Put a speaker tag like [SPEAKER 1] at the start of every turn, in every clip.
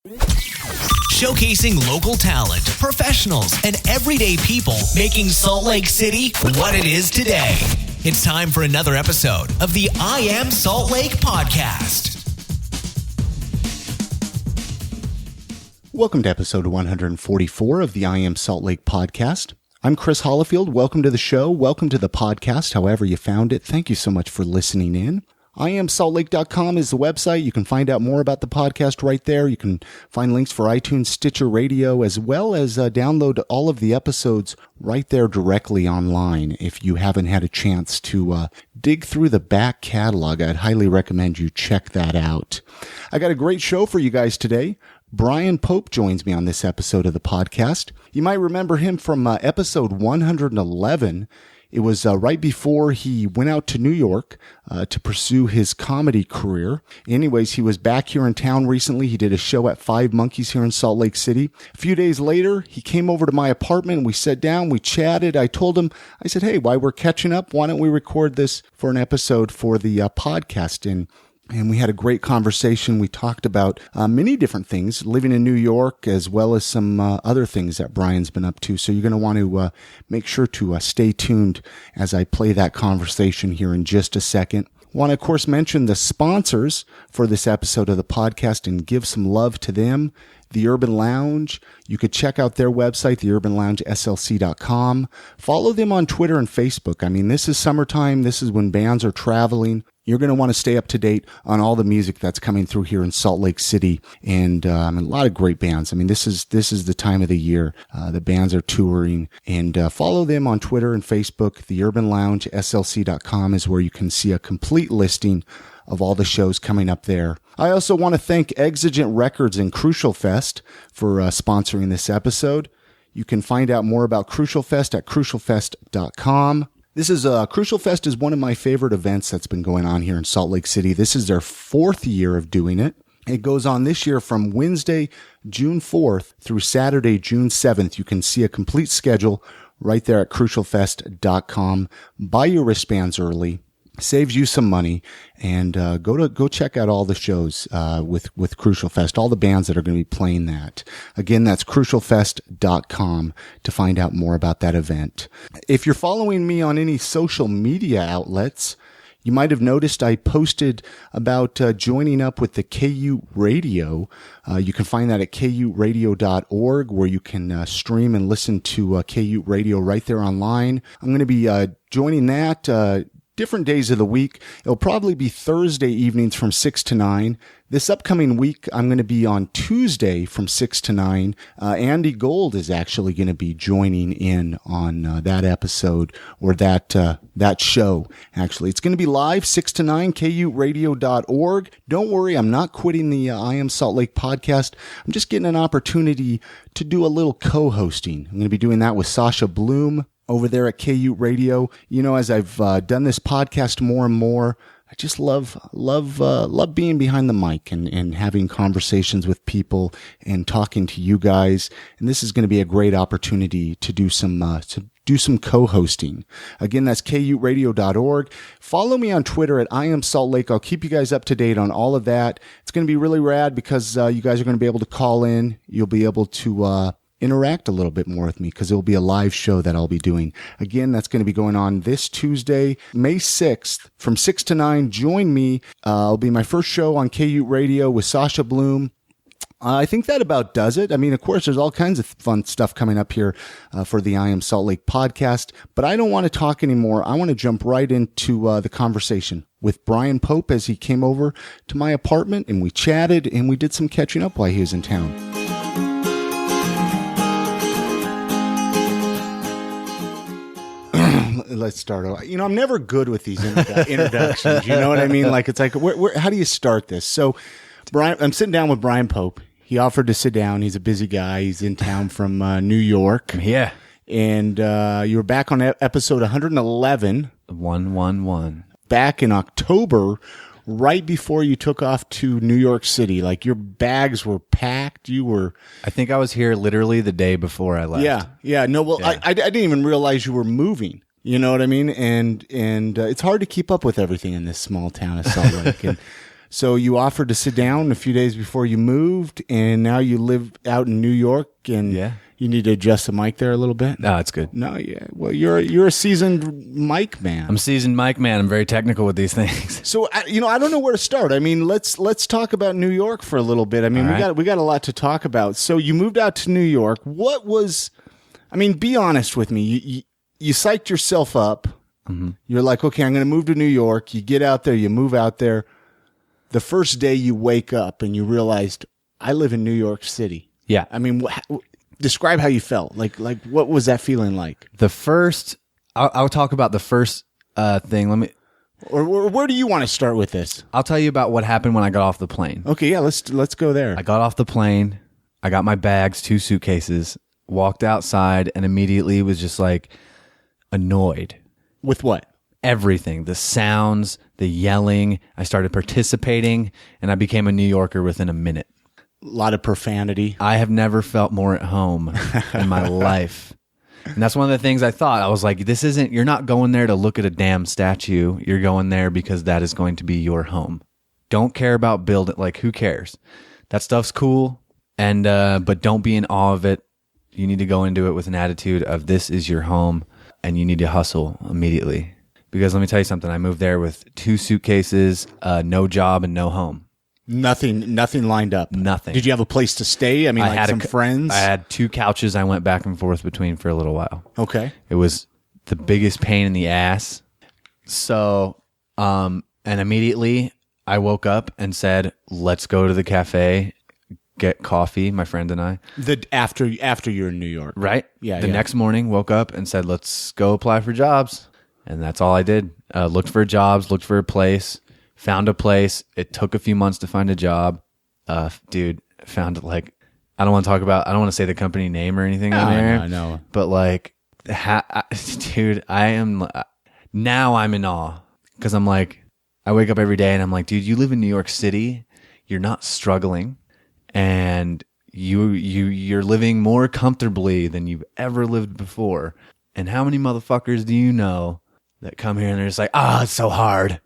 [SPEAKER 1] Showcasing local talent, professionals, and everyday people making Salt Lake City what it is today. It's time for another episode of the I Am Salt Lake podcast.
[SPEAKER 2] Welcome to episode 144 of the I Am Salt Lake podcast. I'm Chris Hollifield. Welcome to the show. Welcome to the podcast, however you found it. Thank you so much for listening in. IamSaltLake.com is the website. You can find out more about the podcast right there. You can find links for iTunes, Stitcher Radio, as well as download all of the episodes right there directly online. If you haven't had a chance to dig through the back catalog, I'd highly recommend you check that out. I got a great show for you guys today. Brian Pope joins me on this episode of the podcast. You might remember him from episode 111. It was right before he went out to New York to pursue his comedy career. Anyways, he was back here in town recently. He did a show at Five Monkeys here in Salt Lake City. A few days later, he came over to my apartment. We sat down, we chatted. I told him, I said, hey, while we're catching up, why don't we record this for an episode for the podcast? And we had a great conversation. We talked about many different things, living in New York, as well as some other things that Brian's been up to. So you're going to want to make sure to stay tuned as I play that conversation here in just a second. Want to, of course, mention the sponsors for this episode of the podcast and give some love to them. The Urban Lounge. You could check out their website, theurbanloungeslc.com. Follow them on Twitter and Facebook. I mean, this is summertime. This is when bands are traveling. You're going to want to stay up to date on all the music that's coming through here in Salt Lake City, and a lot of great bands. I mean, this is the time of the year. The bands are touring, and follow them on Twitter and Facebook. TheUrbanLoungeSLC.com is where you can see a complete listing of all the shows coming up there. I also want to thank Exigent Records and Crucial Fest for sponsoring this episode. You can find out more about Crucial Fest at crucialfest.com. This is Crucial Fest is one of my favorite events that's been going on here in Salt Lake City. This is their 4th year of doing it. It goes on this year from Wednesday, June 4th through Saturday, June 7th. You can see a complete schedule right there at crucialfest.com. Buy your wristbands early. Saves you some money, and go check out all the shows with Crucial Fest, all the bands that are going to be playing that. Again, that's crucialfest.com to find out more about that event. If you're following me on any social media outlets, you might have noticed I posted about joining up with the KU Radio. You can find that at kuradio.org, where you can stream and listen to KU Radio right there online. I'm going to be joining that different days of the week. It'll probably be Thursday evenings from 6 to 9. This upcoming week, I'm going to be on Tuesday from 6 to 9. Andy Gold is actually going to be joining in on that episode, or that show. Actually, it's going to be live 6 to 9, kuradio.org. Don't worry, I'm not quitting the I Am Salt Lake podcast. I'm just getting an opportunity to do a little co-hosting. I'm going to be doing that with Sasha Bloom over there at KU Radio. You know, as I've done this podcast more and more, I just love being behind the mic and having conversations with people and talking to you guys. And this is going to be a great opportunity to do some co-hosting. Again, that's kuradio.org. Follow me on Twitter at I Am Salt Lake. I'll keep you guys up to date on all of that. It's going to be really rad because you guys are going to be able to call in. You'll be able to interact a little bit more with me because it will be a live show that I'll be doing. Again, that's going to be going on this Tuesday, May 6th from 6 to 9. Join me. It'll be my first show on KU Radio with Sasha Bloom. I think that about does it. I mean, of course, there's all kinds of fun stuff coming up here for the I Am Salt Lake podcast, but I don't want to talk anymore. I want to jump right into the conversation with Brian Pope as he came over to my apartment, and we chatted and we did some catching up while he was in town. Let's start off. You know, I'm never good with these introductions. You know what I mean? Like, it's like, how do you start this? So, Brian, I'm sitting down with Brian Pope. He offered to sit down. He's a busy guy. He's in town from New York.
[SPEAKER 3] Yeah.
[SPEAKER 2] And you were back on episode 111.
[SPEAKER 3] 111.
[SPEAKER 2] Back in October, right before you took off to New York City. Like, your bags were packed. You were...
[SPEAKER 3] I think I was here literally the day before I left.
[SPEAKER 2] Yeah. No, well, yeah. I didn't even realize you were moving. You know what I mean? And it's hard to keep up with everything in this small town of Salt Lake. And So you offered to sit down a few days before you moved, and now you live out in New York, and you need to adjust the mic there a little bit.
[SPEAKER 3] No, it's good.
[SPEAKER 2] No, yeah. Well, you're a seasoned mic man.
[SPEAKER 3] I'm a seasoned mic man. I'm very technical with these things.
[SPEAKER 2] So I don't know where to start. I mean, let's talk about New York for a little bit. I mean, we got a lot to talk about. So you moved out to New York. What was? I mean, be honest with me. You psyched yourself up. Mm-hmm. You're like, okay, I'm going to move to New York. You get out there. You move out there. The first day you wake up and you realized, I live in New York City.
[SPEAKER 3] Yeah.
[SPEAKER 2] I mean, describe how you felt. Like what was that feeling like?
[SPEAKER 3] I'll talk about the first thing. Let me.
[SPEAKER 2] Or where do you want to start with this?
[SPEAKER 3] I'll tell you about what happened when I got off the plane.
[SPEAKER 2] Okay, yeah, let's go there.
[SPEAKER 3] I got off the plane. I got my bags, 2 suitcases, walked outside, and immediately was just like annoyed.
[SPEAKER 2] With what?
[SPEAKER 3] Everything. The sounds, the yelling. I started participating, and I became a New Yorker within a minute.
[SPEAKER 2] A lot of profanity.
[SPEAKER 3] I have never felt more at home in my life. And that's one of the things I thought. I was like, you're not going there to look at a damn statue. You're going there because that is going to be your home. Don't care about building. Like, who cares? That stuff's cool. And, but don't be in awe of it. You need to go into it with an attitude of this is your home and you need to hustle immediately. Because let me tell you something. I moved there with 2 suitcases, no job and no home.
[SPEAKER 2] Nothing lined up.
[SPEAKER 3] Nothing.
[SPEAKER 2] Did you have a place to stay? I mean, like some friends?
[SPEAKER 3] I had 2 couches I went back and forth between for a little while.
[SPEAKER 2] Okay.
[SPEAKER 3] It was the biggest pain in the ass. So, and immediately I woke up and said, let's go to the cafe, get coffee, my friend and I.
[SPEAKER 2] After you're in New York.
[SPEAKER 3] Right?
[SPEAKER 2] Yeah.
[SPEAKER 3] The next morning, woke up and said, let's go apply for jobs. And that's all I did. Looked for jobs, looked for a place. Found a place. It took a few months to find a job. Dude, found like, I don't want to say the company name or anything on there.
[SPEAKER 2] I know.
[SPEAKER 3] But like, dude, now I'm in awe. Because I'm like, I wake up every day and I'm like, dude, you live in New York City. You're not struggling. And you're living more comfortably than you've ever lived before. And how many motherfuckers do you know that come here and they're just like, it's so hard.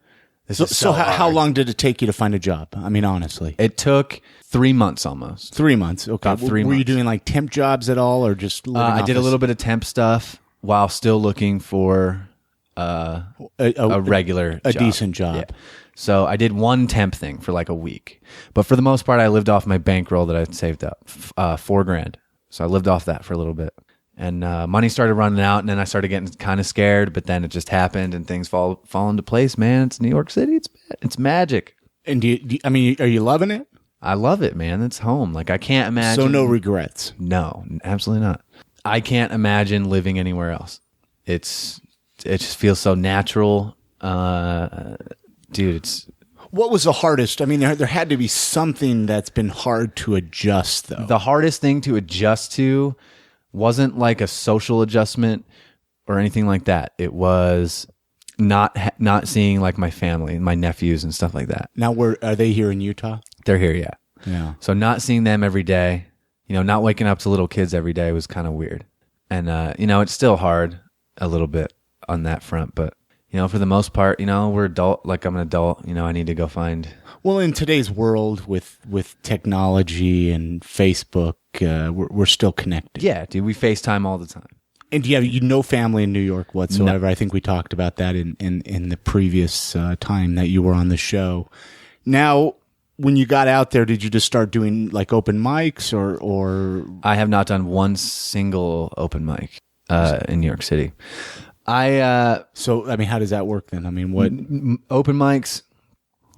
[SPEAKER 2] So how long did it take you to find a job? I mean, honestly.
[SPEAKER 3] It took 3 months almost.
[SPEAKER 2] 3 months. Okay.
[SPEAKER 3] About 3 months.
[SPEAKER 2] Were you doing like temp jobs at all or just living
[SPEAKER 3] I did a little bit of temp stuff while still looking for a regular job.
[SPEAKER 2] Decent job.
[SPEAKER 3] Yeah. So I did one temp thing for like a week. But for the most part, I lived off my bankroll that I'd saved up, $4,000. So I lived off that for a little bit. And money started running out, and then I started getting kind of scared, but then it just happened, and things fall into place, man. It's New York City. It's magic.
[SPEAKER 2] And I mean, are you loving it?
[SPEAKER 3] I love it, man. It's home. Like, I can't imagine.
[SPEAKER 2] So no regrets?
[SPEAKER 3] No, absolutely not. I can't imagine living anywhere else. It just feels so natural. Dude,
[SPEAKER 2] What was the hardest? I mean, there had to be something that's been hard to adjust, though.
[SPEAKER 3] The hardest thing to adjust to wasn't like a social adjustment or anything like that. It was not seeing like my family, my nephews and stuff like that.
[SPEAKER 2] Now, are they here in Utah?
[SPEAKER 3] They're here, yeah.
[SPEAKER 2] Yeah.
[SPEAKER 3] So not seeing them every day, not waking up to little kids every day was kind of weird. And, it's still hard a little bit on that front, but, for the most part, we're adult, like I'm an adult, I need to go find.
[SPEAKER 2] Well, in today's world with technology and Facebook, we're still connected.
[SPEAKER 3] Yeah, dude, we FaceTime all the time.
[SPEAKER 2] And you have no family in New York whatsoever.
[SPEAKER 3] No.
[SPEAKER 2] I think we talked about that in the previous time that you were on the show. Now, when you got out there, did you just start doing like open mics or?
[SPEAKER 3] I have not done one single open mic in New York City.
[SPEAKER 2] So, I mean, how does that work then? I mean, what?
[SPEAKER 3] Open mics,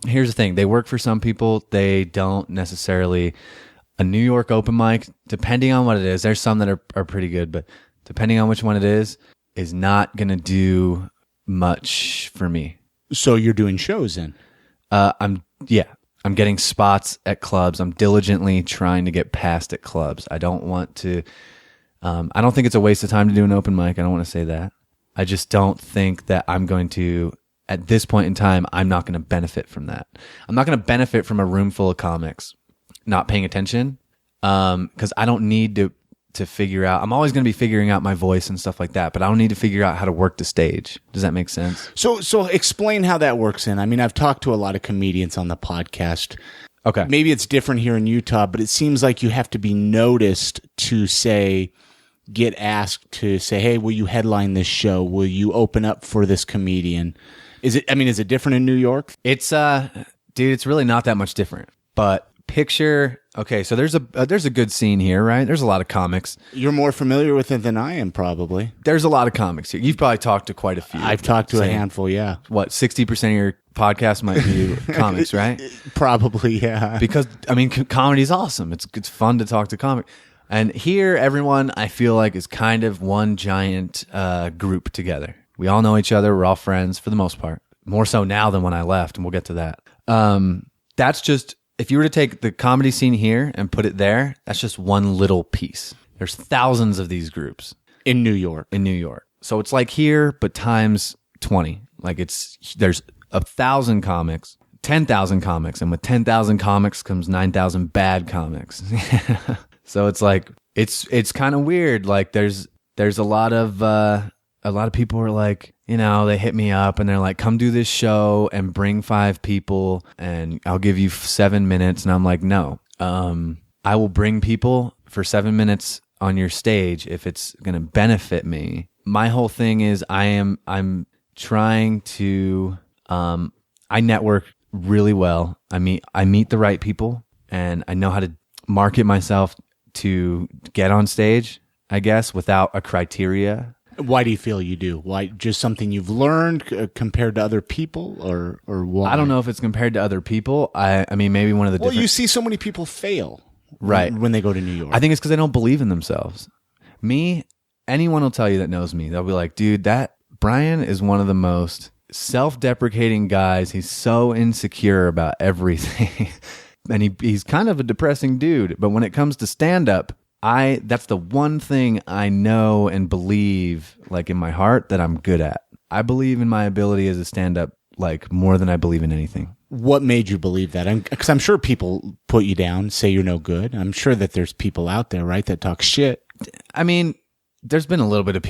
[SPEAKER 3] here's the thing. They work for some people. They don't necessarily. A New York open mic, depending on what it is, there's some that are pretty good, but depending on which one it is not going to do much for me. So
[SPEAKER 2] you're doing shows then?
[SPEAKER 3] I'm getting spots at clubs. I'm diligently trying to get past at clubs. I don't want to, I don't think it's a waste of time to do an open mic. I don't want to say that. I just don't think that I'm going to, at this point in time, I'm not going to benefit from that. I'm not going to benefit from a room full of comics not paying attention, because I don't need to figure out. I'm always going to be figuring out my voice and stuff like that, but I don't need to figure out how to work the stage. Does that make sense?
[SPEAKER 2] So explain how that works in. I mean, I've talked to a lot of comedians on the podcast.
[SPEAKER 3] Okay.
[SPEAKER 2] Maybe it's different here in Utah, but it seems like you have to be noticed to get asked to say, hey, will you headline this show? Will you open up for this comedian? Is it different in New York?
[SPEAKER 3] It's, dude, it's really not that much different, but picture, okay, so there's a good scene here, right? There's a lot of comics.
[SPEAKER 2] You're more familiar with it than I am, probably.
[SPEAKER 3] There's a lot of comics here. You've probably talked to quite a few.
[SPEAKER 2] I've talked to a handful, yeah.
[SPEAKER 3] What, 60% of your podcast might be comics, right?
[SPEAKER 2] Probably, yeah.
[SPEAKER 3] Because, I mean, comedy's awesome. It's fun to talk to comics. And here, everyone, I feel like, is kind of one giant group together. We all know each other. We're all friends for the most part. More so now than when I left, and we'll get to that. That's just, if you were to take the comedy scene here and put it there, that's just one little piece. There's thousands of these groups.
[SPEAKER 2] In New York.
[SPEAKER 3] So it's like here, but times 20. Like there's 1,000 comics, 10,000 comics, and with 10,000 comics comes 9,000 bad comics. So it's like, it's kind of weird. Like there's a lot of people are like, you know, they hit me up and they're like, come do this show and bring 5 people and I'll give you 7 minutes. And I'm like, no, I will bring people for 7 minutes on your stage if it's going to benefit me. My whole thing is I'm trying to, I network really well. I meet the right people and I know how to market myself to get on stage, I guess, without a criteria.
[SPEAKER 2] Why do you feel you do? Why? Just something you've learned compared to other people, or why?
[SPEAKER 3] I don't know if it's compared to other people. I mean, maybe one of the
[SPEAKER 2] well,
[SPEAKER 3] different...
[SPEAKER 2] you see so many people fail,
[SPEAKER 3] right,
[SPEAKER 2] when they go to New York.
[SPEAKER 3] I think it's because they don't believe in themselves. Anyone will tell you that knows me. They'll be like, dude, that Brian is one of the most self-deprecating guys. He's so insecure about everything, and he's kind of a depressing dude. But when it comes to stand-up, that's the one thing I know and believe, like in my heart, that I'm good at. I believe in my ability as a stand-up, like more than I believe in anything.
[SPEAKER 2] What made you believe that? Because I'm sure people put you down, say you're no good. I'm sure that there's people out there, right, that talk shit.
[SPEAKER 3] I mean, there's been a little bit of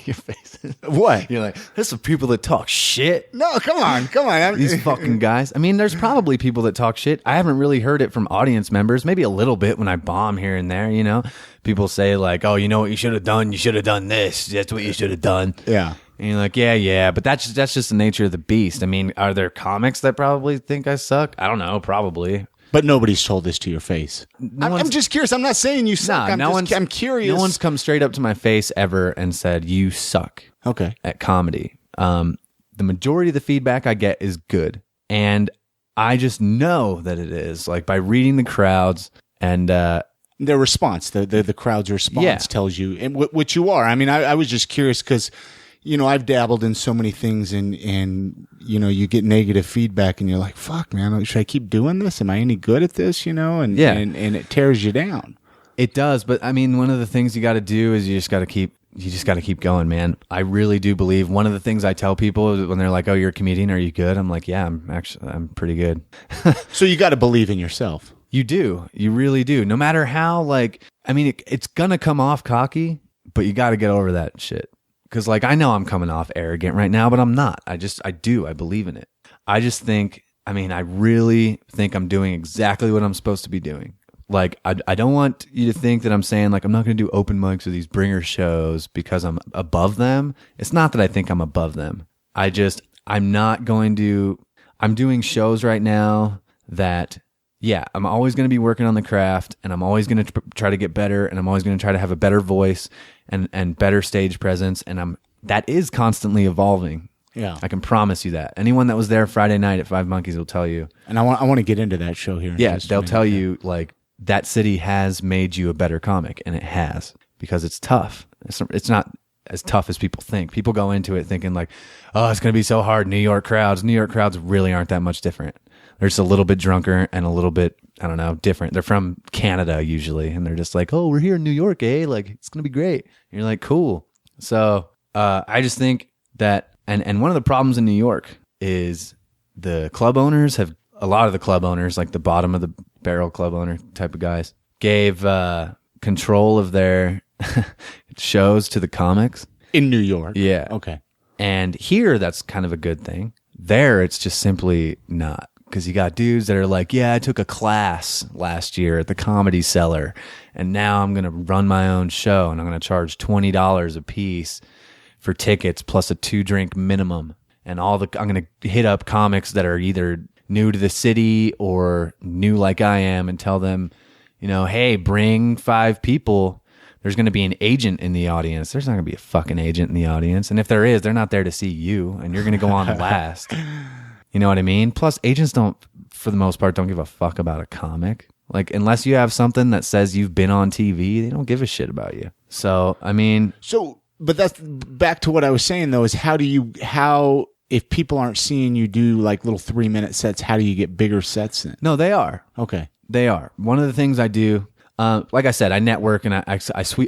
[SPEAKER 3] your face.
[SPEAKER 2] What?
[SPEAKER 3] You're like, there's some people that talk shit.
[SPEAKER 2] No, come on.
[SPEAKER 3] These fucking guys. I mean, there's probably people that talk shit. I haven't really heard it from audience members. Maybe a little bit when I bomb here and there, you know. People say like, oh, you know what you should have done? You should have done this. That's what you should have done.
[SPEAKER 2] Yeah. And
[SPEAKER 3] you're like, yeah. But that's just the nature of the beast. I mean, are there comics that probably think I suck? I don't know. Probably.
[SPEAKER 2] But nobody's told this to your face. I'm just curious. I'm not saying you suck. I'm curious.
[SPEAKER 3] No one's come straight up to my face ever and said, you suck.
[SPEAKER 2] Okay.
[SPEAKER 3] At comedy. The majority of the feedback I get is good. And I just know that it is. Like by reading the crowds and
[SPEAKER 2] their response, the crowd's response tells you what you are. I mean, I was just curious because, you know, I've dabbled in so many things and, you know, you get negative feedback and you're like, fuck, man, should I keep doing this? Am I any good at this? You know, and it tears you down.
[SPEAKER 3] It does. But I mean, one of the things you got to do is you just got to keep going, man. I really do believe one of the things I tell people when they're like, oh, you're a comedian. Are you good? I'm like, yeah, I'm pretty good.
[SPEAKER 2] So you got to believe in yourself.
[SPEAKER 3] You do. You really do. No matter how, like, I mean, it's going to come off cocky, but you got to get over that shit. Because, like, I know I'm coming off arrogant right now, but I'm not. I do. I believe in it. I just think, I mean, I really think I'm doing exactly what I'm supposed to be doing. Like, I don't want you to think that I'm saying, like, I'm not going to do open mics or these bringer shows because I'm above them. It's not that I think I'm above them. I'm not going to, I'm doing shows right now that, yeah, I'm always going to be working on the craft and I'm always going to try to get better and I'm always going to try to have a better voice and better stage presence. And that is constantly evolving.
[SPEAKER 2] Yeah.
[SPEAKER 3] I can promise you that. Anyone that was there Friday night at Five Monkeys will tell you.
[SPEAKER 2] And I want to get into that show here.
[SPEAKER 3] Yeah, they'll tell you, like, that city has made you a better comic, and it has, because it's tough. It's not as tough as people think. People go into it thinking like, oh, it's going to be so hard. New York crowds really aren't that much different. They're just a little bit drunker and a little bit, I don't know, different. They're from Canada usually, and they're just like, oh, we're here in New York, eh? Like, it's going to be great. And you're like, cool. So I just think that, and one of the problems in New York is the club owners a lot of the club owners, like the bottom of the barrel club owner type of guys, gave control of their shows to the comics.
[SPEAKER 2] In New York.
[SPEAKER 3] Yeah.
[SPEAKER 2] Okay.
[SPEAKER 3] And here, that's kind of a good thing. There, it's just simply not. Because you got dudes that are like, yeah, I took a class last year at the Comedy Cellar, and now I'm going to run my own show, and I'm going to charge $20 a piece for tickets plus a 2-drink minimum. And I'm going to hit up comics that are either new to the city or new like I am and tell them, you know, hey, bring 5 people. There's going to be an agent in the audience. There's not going to be a fucking agent in the audience. And if there is, they're not there to see you, and you're going to go on last. You know what I mean? Plus, agents don't, for the most part, don't give a fuck about a comic. Like, unless you have something that says you've been on TV, they don't give a shit about you. So, I mean...
[SPEAKER 2] But that's back to what I was saying, though, is how, if people aren't seeing you do, like, little 3-minute sets, how do you get bigger sets then?
[SPEAKER 3] No, they are.
[SPEAKER 2] Okay.
[SPEAKER 3] They are. One of the things I do... like I said, I network and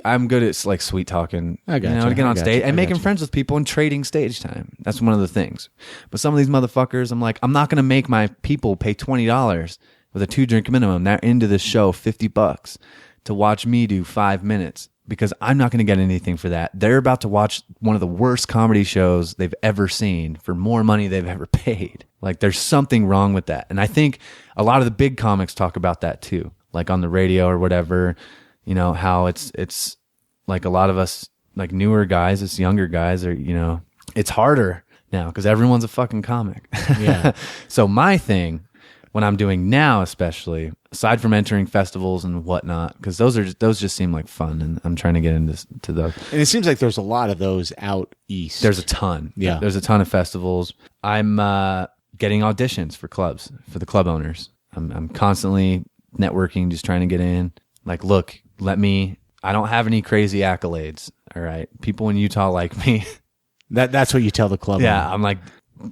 [SPEAKER 3] I'm good at like sweet talking.
[SPEAKER 2] I got
[SPEAKER 3] to get on stage and making friends with people and trading stage time. That's one of the things. But some of these motherfuckers, I'm like, I'm not going to make my people pay $20 with a 2-drink minimum. They're into this show $50 to watch me do 5 minutes because I'm not going to get anything for that. They're about to watch one of the worst comedy shows they've ever seen for more money they've ever paid. Like, there's something wrong with that. And I think a lot of the big comics talk about that too. Like on the radio or whatever, you know, how it's like a lot of us, like newer guys, it's younger guys are, you know, it's harder now because everyone's a fucking comic.
[SPEAKER 2] Yeah.
[SPEAKER 3] So my thing, what I'm doing now, especially aside from entering festivals and whatnot, because those just seem like fun, and I'm trying to get into those.
[SPEAKER 2] And it seems like there's a lot of those out east.
[SPEAKER 3] There's a ton.
[SPEAKER 2] Yeah.
[SPEAKER 3] There's a ton of festivals. I'm getting auditions for clubs, for the club owners. I'm constantly networking, just trying to get in. Like, look, I don't have any crazy accolades. All right. People in Utah like me.
[SPEAKER 2] That's what you tell the club.
[SPEAKER 3] Yeah.
[SPEAKER 2] owner.
[SPEAKER 3] I'm like,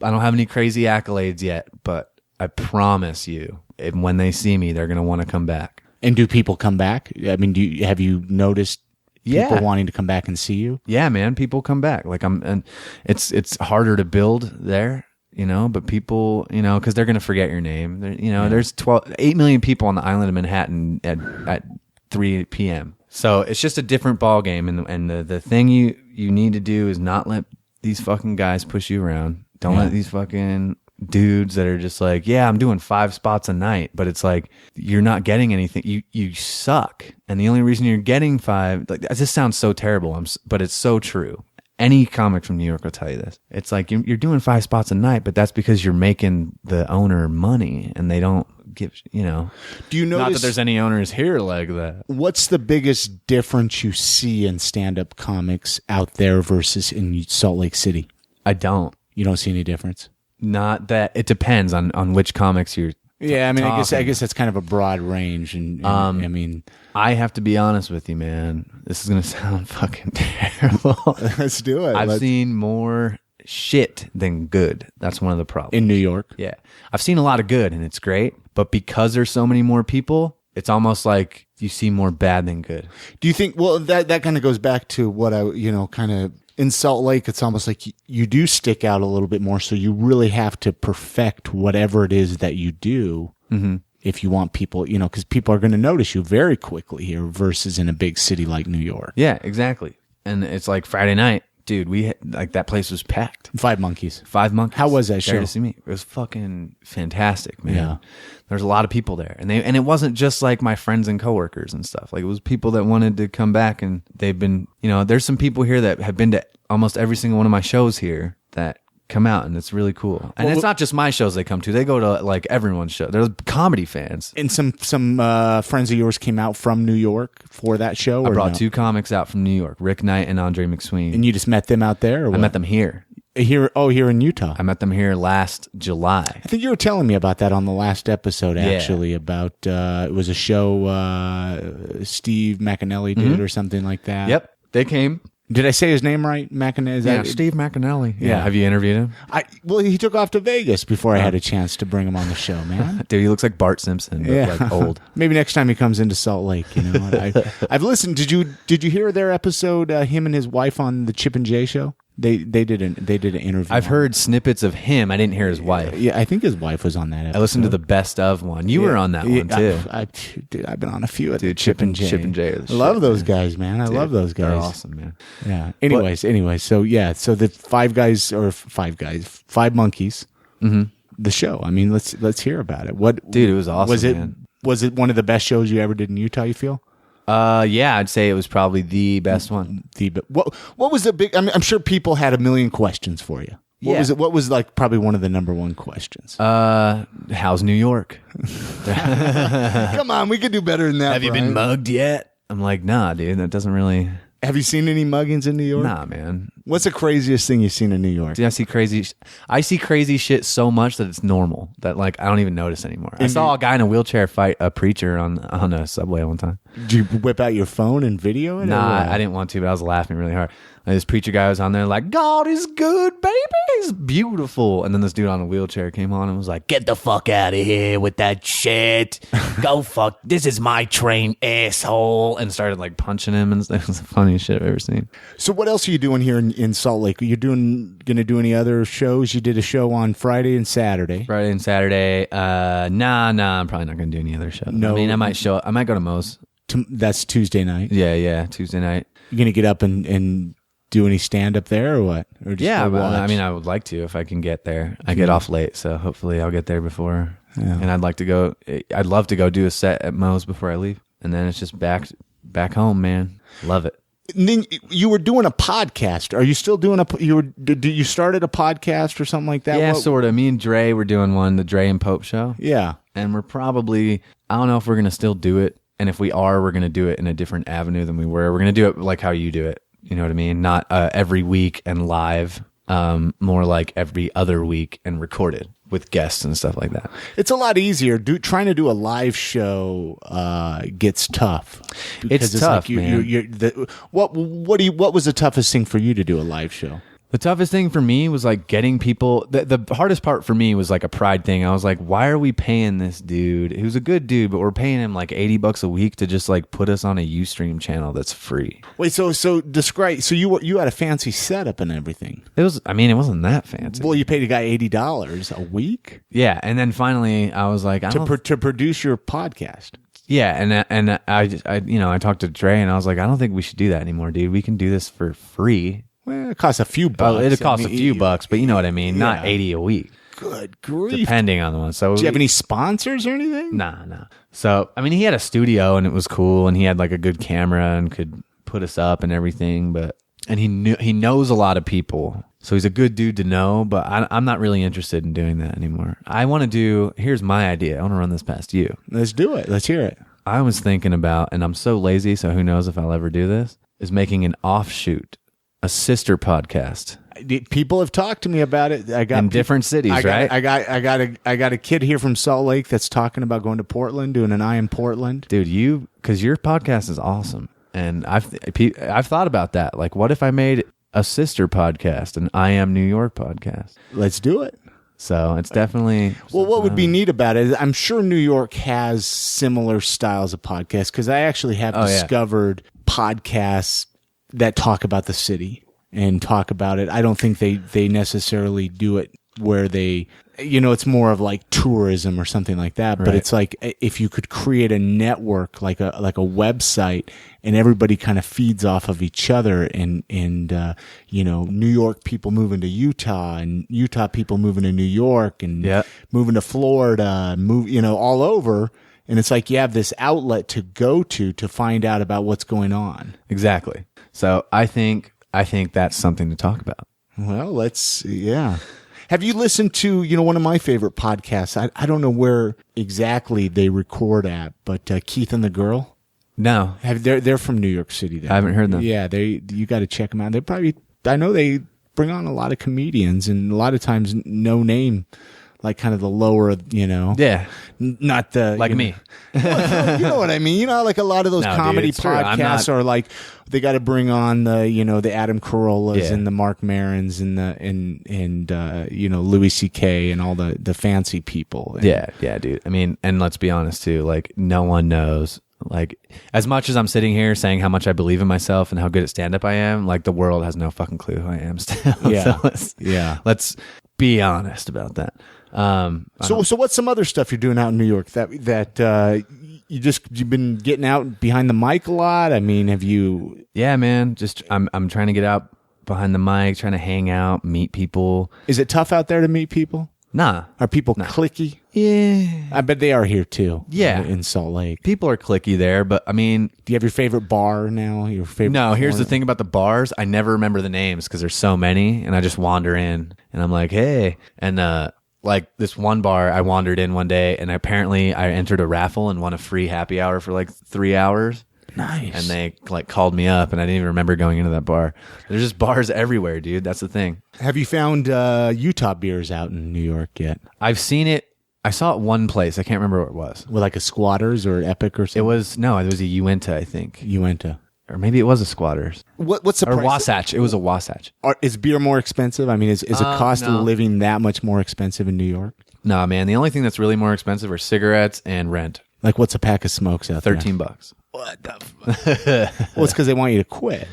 [SPEAKER 3] I don't have any crazy accolades yet, but I promise you, when they see me, they're going to want to come back.
[SPEAKER 2] And do people come back? I mean, have you noticed people wanting to come back and see you?
[SPEAKER 3] Yeah, man. People come back. Like and it's harder to build there. You know, but people, you know, because they're going to forget your name. There's 8 million people on the island of Manhattan at 3 p.m. So it's just a different ball game. And the thing you need to do is not let these fucking guys push you around. Don't let these fucking dudes that are just like, yeah, I'm doing 5 spots a night, but it's like you're not getting anything. You suck, and the only reason you're getting 5, like, this sounds so terrible, but it's so true. Any comic from New York will tell you this. It's like you're doing 5 spots a night, but that's because you're making the owner money, and they don't give, you know.
[SPEAKER 2] Do you notice?
[SPEAKER 3] Not that there's any owners here like that.
[SPEAKER 2] What's the biggest difference you see in stand-up comics out there versus in Salt Lake City?
[SPEAKER 3] I don't.
[SPEAKER 2] You don't see any difference?
[SPEAKER 3] Not that. It depends on which comics you're.
[SPEAKER 2] Yeah, I mean,
[SPEAKER 3] talking.
[SPEAKER 2] I guess that's kind of a broad range, and I mean,
[SPEAKER 3] I have to be honest with you, man. This is gonna sound fucking terrible.
[SPEAKER 2] Let's do it.
[SPEAKER 3] I've seen more shit than good. That's one of the problems
[SPEAKER 2] in New York.
[SPEAKER 3] Yeah, I've seen a lot of good, and it's great. But because there's so many more people, it's almost like you see more bad than good.
[SPEAKER 2] Do you think? Well, that kind of goes back to what I kind of. In Salt Lake, it's almost like you do stick out a little bit more, so you really have to perfect whatever it is that you do if you want people, because people are going to notice you very quickly here versus in a big city like New York.
[SPEAKER 3] Yeah, exactly. And it's like Friday night, dude, that place was packed.
[SPEAKER 2] 5 Monkeys.
[SPEAKER 3] 5 Monkeys.
[SPEAKER 2] How was that show?
[SPEAKER 3] There to see me. It was fucking fantastic, man.
[SPEAKER 2] Yeah.
[SPEAKER 3] There's a lot of people there, and it wasn't just like my friends and coworkers and stuff. Like, it was people that wanted to come back, and they've been, there's some people here that have been to almost every single one of my shows here that come out, and it's really cool. And it's not just my shows they come to; they go to like everyone's show. They're comedy fans.
[SPEAKER 2] And some friends of yours came out from New York for that show.
[SPEAKER 3] I brought 2 comics out from New York, Rick Knight and Andre McSween.
[SPEAKER 2] And you just met them out there? Or what?
[SPEAKER 3] I met them here.
[SPEAKER 2] Here in Utah.
[SPEAKER 3] I met them here last July.
[SPEAKER 2] I think you were telling me about that on the last episode, actually, about it was a show Steve McAnally did or something like that.
[SPEAKER 3] Yep, they came.
[SPEAKER 2] Did I say his name right? McAnally?
[SPEAKER 3] Steve McAnally.
[SPEAKER 2] Yeah.
[SPEAKER 3] Have you interviewed him?
[SPEAKER 2] Well, he took off to Vegas before I had a chance to bring him on the show, man.
[SPEAKER 3] Dude, he looks like Bart Simpson, but like old.
[SPEAKER 2] Maybe next time he comes into Salt Lake, I've listened. Did you hear their episode, him and his wife on the Chip and Jay show? They did an interview.
[SPEAKER 3] I've heard snippets of him. I didn't hear his wife.
[SPEAKER 2] Yeah, I think his wife was on that episode.
[SPEAKER 3] I listened to the best of one. You were on that one too.
[SPEAKER 2] Dude, I've been on a few.
[SPEAKER 3] Dude,
[SPEAKER 2] Chip and Jay.
[SPEAKER 3] Are the
[SPEAKER 2] I love
[SPEAKER 3] shit,
[SPEAKER 2] those
[SPEAKER 3] man.
[SPEAKER 2] guys, man. I love those guys.
[SPEAKER 3] They're awesome, man.
[SPEAKER 2] Yeah. Anyways, so the Five Monkeys.
[SPEAKER 3] Mm-hmm.
[SPEAKER 2] The show. I mean, let's hear about it. What,
[SPEAKER 3] dude? It was awesome.
[SPEAKER 2] Was it one of the best shows you ever did in Utah? You feel?
[SPEAKER 3] Yeah, I'd say it was probably the best one.
[SPEAKER 2] What was the big? I mean, I'm sure people had a million questions for you. What was it? What was like probably one of the number one questions?
[SPEAKER 3] How's New York?
[SPEAKER 2] Come on, we could do better than that.
[SPEAKER 3] Have you been mugged yet? I'm like, nah, dude. That doesn't really.
[SPEAKER 2] Have you seen any muggings in New York?
[SPEAKER 3] Nah, man.
[SPEAKER 2] What's the craziest thing you've seen in New York?
[SPEAKER 3] Dude, I see crazy shit so much that it's normal that like I don't even notice anymore. I saw a guy in a wheelchair fight a preacher on a subway one time.
[SPEAKER 2] Did you whip out your phone and video it?
[SPEAKER 3] Nah, I didn't want to, but I was laughing really hard. Like, this preacher guy was on there like, God is good, baby. He's beautiful. And then this dude on a wheelchair came on and was like, get the fuck out of here with that shit. Go fuck. This is my train, asshole. And started like punching him. And it was the funniest shit I've ever seen.
[SPEAKER 2] So what else are you doing here in Salt Lake? Are you going to do any other shows? You did a show on Friday and Saturday.
[SPEAKER 3] Nah, I'm probably not going to do any other show.
[SPEAKER 2] No.
[SPEAKER 3] I mean, I might go to Moe's.
[SPEAKER 2] That's Tuesday night.
[SPEAKER 3] Yeah, Tuesday night.
[SPEAKER 2] You going to get up and do any stand up there or what? Or just
[SPEAKER 3] Yeah,
[SPEAKER 2] watch?
[SPEAKER 3] I mean, I would like to if I can get there. I get off late, so hopefully I'll get there before.
[SPEAKER 2] Yeah.
[SPEAKER 3] And I'd love to go do a set at Moe's before I leave, and then it's just back home, man. Love it.
[SPEAKER 2] And then you were doing a podcast. Are you still doing you started a podcast or something like that?
[SPEAKER 3] Yeah, sort of. Me and Dre were doing one, the Dre and Pope show.
[SPEAKER 2] Yeah.
[SPEAKER 3] And we're probably, I don't know if we're going to still do it. And if we are, we're going to do it in a different avenue than we were. We're going to do it like how you do it. You know what I mean? Not every week and live, more like every other week and recorded with guests and stuff like that.
[SPEAKER 2] It's a lot easier. Trying to do a live show gets tough.
[SPEAKER 3] It's tough, man.
[SPEAKER 2] What was the toughest thing for you to do a live show?
[SPEAKER 3] The toughest thing for me was like getting people. The hardest part for me was like a pride thing. I was like, why are we paying this dude who's a good dude, but we're paying him like $80 a week to just like put us on a Ustream channel that's free?
[SPEAKER 2] Wait, so describe. So you had a fancy setup and everything.
[SPEAKER 3] It wasn't that fancy.
[SPEAKER 2] Well, you paid a guy $80 a week.
[SPEAKER 3] Yeah, and then finally I was like,
[SPEAKER 2] to produce your podcast.
[SPEAKER 3] Yeah, and I talked to Dre and I was like, I don't think we should do that anymore, dude. We can do this for free.
[SPEAKER 2] Well, it costs a few bucks.
[SPEAKER 3] It costs a few bucks, but you know what I mean. Not $80 a week.
[SPEAKER 2] Good grief!
[SPEAKER 3] Depending on the one. So,
[SPEAKER 2] do you have any sponsors or anything?
[SPEAKER 3] Nah. So, I mean, he had a studio and it was cool, and he had like a good camera and could put us up and everything. And he knows a lot of people, so he's a good dude to know. But I'm not really interested in doing that anymore. I want to do. Here's my idea. I want to run this past you.
[SPEAKER 2] Let's do it. Let's hear it.
[SPEAKER 3] I was thinking about, and I'm so lazy, so who knows if I'll ever do this. Is making an offshoot. A sister podcast.
[SPEAKER 2] People have talked to me about it. I got
[SPEAKER 3] in different cities, right?
[SPEAKER 2] I got a kid here from Salt Lake that's talking about going to Portland, doing an I Am Portland.
[SPEAKER 3] Dude, because your podcast is awesome, and I've thought about that. Like, what if I made a sister podcast, an I Am New York podcast?
[SPEAKER 2] Let's do it.
[SPEAKER 3] So it's definitely
[SPEAKER 2] what would be neat about it is I'm sure New York has similar styles of podcasts because I actually have discovered podcasts that talk about the city and talk about it. I don't think they necessarily do it where they, it's more of like tourism or something like that. But it's like if you could create a network, like a website, and everybody kind of feeds off of each other, and New York people moving to Utah, and Utah people moving to New York, and moving to Florida, all over. And it's like you have this outlet to go to find out about what's going on.
[SPEAKER 3] Exactly. So I think that's something to talk about.
[SPEAKER 2] Well, Have you listened to, one of my favorite podcasts? I don't know where exactly they record at, but Keith and the Girl?
[SPEAKER 3] No.
[SPEAKER 2] They're from New York City.
[SPEAKER 3] I haven't heard them.
[SPEAKER 2] Yeah, you got to check them out. I know they bring on a lot of comedians, and a lot of times no name, like kind of the lower,
[SPEAKER 3] Yeah.
[SPEAKER 2] Not the...
[SPEAKER 3] Like me.
[SPEAKER 2] Well, you know what I mean? Like a lot of those comedy podcasts are like, they got to bring on the Adam Carollas and the Mark Marons and Louis C.K. and all the fancy people. And
[SPEAKER 3] yeah, dude. I mean, and let's be honest too, like no one knows Like, as much as I'm sitting here saying how much I believe in myself and how good at stand-up I am, like, the world has no fucking clue who I am still.
[SPEAKER 2] Yeah.
[SPEAKER 3] So let's be honest about that.
[SPEAKER 2] So what's some other stuff you're doing out in New York that you've been getting out behind the mic a lot? I mean, have you?
[SPEAKER 3] Yeah, man. Just I'm trying to get out behind the mic, trying to hang out, meet people.
[SPEAKER 2] Is it tough out there to meet people?
[SPEAKER 3] Nah.
[SPEAKER 2] Are people cliquey?
[SPEAKER 3] Yeah.
[SPEAKER 2] I bet they are here too.
[SPEAKER 3] Yeah.
[SPEAKER 2] In Salt Lake.
[SPEAKER 3] People are cliquey there, but I mean...
[SPEAKER 2] Do you have your favorite bar now? Your favorite?
[SPEAKER 3] No, here's the thing about the bars. I never remember the names because there's so many, and I just wander in, and I'm like, hey. And like this one bar, I wandered in one day, and apparently I entered a raffle and won a free happy hour for like 3 hours.
[SPEAKER 2] Nice.
[SPEAKER 3] And they like called me up, and I didn't even remember going into that bar. There's just bars everywhere, dude. That's the thing.
[SPEAKER 2] Have you found Utah beers out in New York yet?
[SPEAKER 3] I've seen it. I saw it one place. I can't remember what it was.
[SPEAKER 2] With like a Squatters or Epic or something?
[SPEAKER 3] It was a Uinta, I think.
[SPEAKER 2] Uinta.
[SPEAKER 3] Or maybe it was a Squatters.
[SPEAKER 2] What's the
[SPEAKER 3] or
[SPEAKER 2] price?
[SPEAKER 3] Wasatch. It was a Wasatch.
[SPEAKER 2] Is beer more expensive? I mean, is the cost of living that much more expensive in New York?
[SPEAKER 3] Nah, man. The only thing that's really more expensive are cigarettes and rent.
[SPEAKER 2] Like, what's a pack of smokes out there?
[SPEAKER 3] $13.
[SPEAKER 2] What the fuck? Well, it's because they want you to quit.